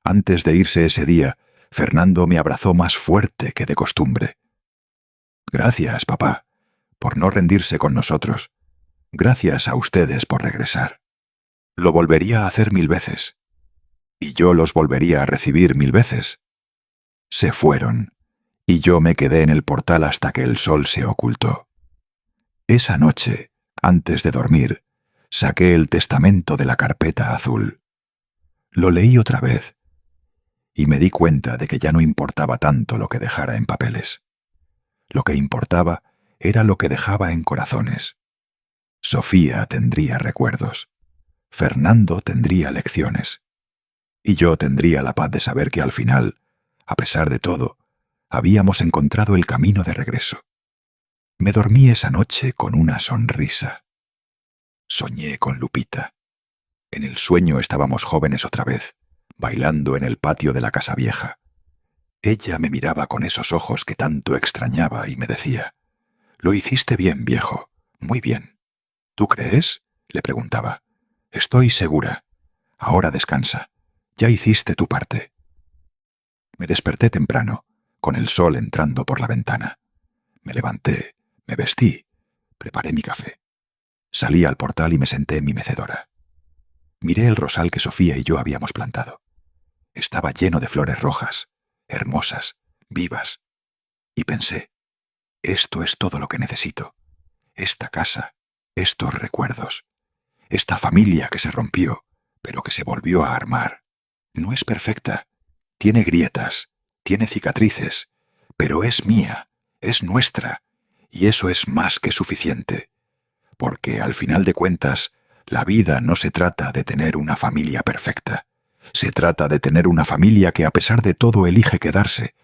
Antes de irse ese día, Fernando me abrazó más fuerte que de costumbre. «Gracias, papá, por no rendirse con nosotros. Gracias a ustedes por regresar. Lo volvería a hacer 1000 veces. Y yo los volvería a recibir 1000 veces». Se fueron, y yo me quedé en el portal hasta que el sol se ocultó. Esa noche, antes de dormir, saqué el testamento de la carpeta azul. Lo leí otra vez, y me di cuenta de que ya no importaba tanto lo que dejara en papeles. Lo que importaba era lo que dejaba en corazones. Sofía tendría recuerdos, Fernando tendría lecciones, y yo tendría la paz de saber que al final, a pesar de todo, habíamos encontrado el camino de regreso. Me dormí esa noche con una sonrisa. Soñé con Lupita. En el sueño estábamos jóvenes otra vez, bailando en el patio de la casa vieja. Ella me miraba con esos ojos que tanto extrañaba y me decía: «Lo hiciste bien, viejo, muy bien». «¿Tú crees?», le preguntaba. «Estoy segura. Ahora descansa. Ya hiciste tu parte». Me desperté temprano, con el sol entrando por la ventana. Me levanté, me vestí, preparé mi café. Salí al portal y me senté en mi mecedora. Miré el rosal que Sofía y yo habíamos plantado. Estaba lleno de flores rojas, hermosas, vivas. Y pensé: esto es todo lo que necesito. Esta casa, estos recuerdos, esta familia que se rompió, pero que se volvió a armar. No es perfecta, tiene grietas, tiene cicatrices, pero es mía, es nuestra, y eso es más que suficiente. Porque al final de cuentas, la vida no se trata de tener una familia perfecta. Se trata de tener una familia que a pesar de todo elige quedarse,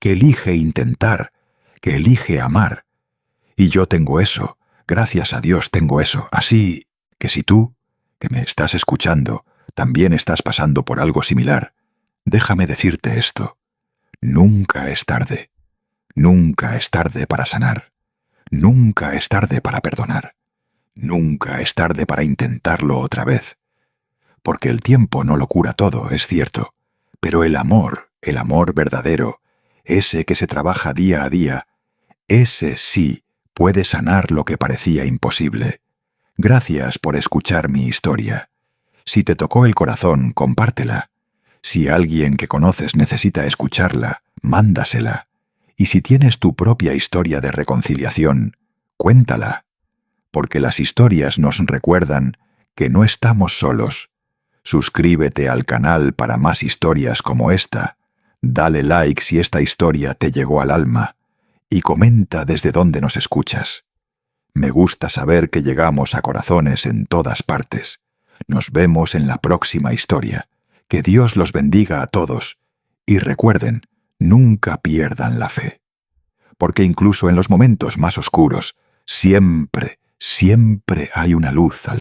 que elige intentar, que elige amar. Y yo tengo eso, gracias a Dios tengo eso. Así que si tú, que me estás escuchando, también estás pasando por algo similar, déjame decirte esto: nunca es tarde. Nunca es tarde para sanar. Nunca es tarde para perdonar. Nunca es tarde para intentarlo otra vez. Porque el tiempo no lo cura todo, es cierto, pero el amor verdadero, ese que se trabaja día a día, ese sí puede sanar lo que parecía imposible. Gracias por escuchar mi historia. Si te tocó el corazón, compártela. Si alguien que conoces necesita escucharla, mándasela. Y si tienes tu propia historia de reconciliación, cuéntala. Porque las historias nos recuerdan que no estamos solos. Suscríbete al canal para más historias como esta. Dale like si esta historia te llegó al alma. Y comenta desde dónde nos escuchas. Me gusta saber que llegamos a corazones en todas partes. Nos vemos en la próxima historia. Que Dios los bendiga a todos. Y recuerden, nunca pierdan la fe. Porque incluso en los momentos más oscuros, siempre hay una luz al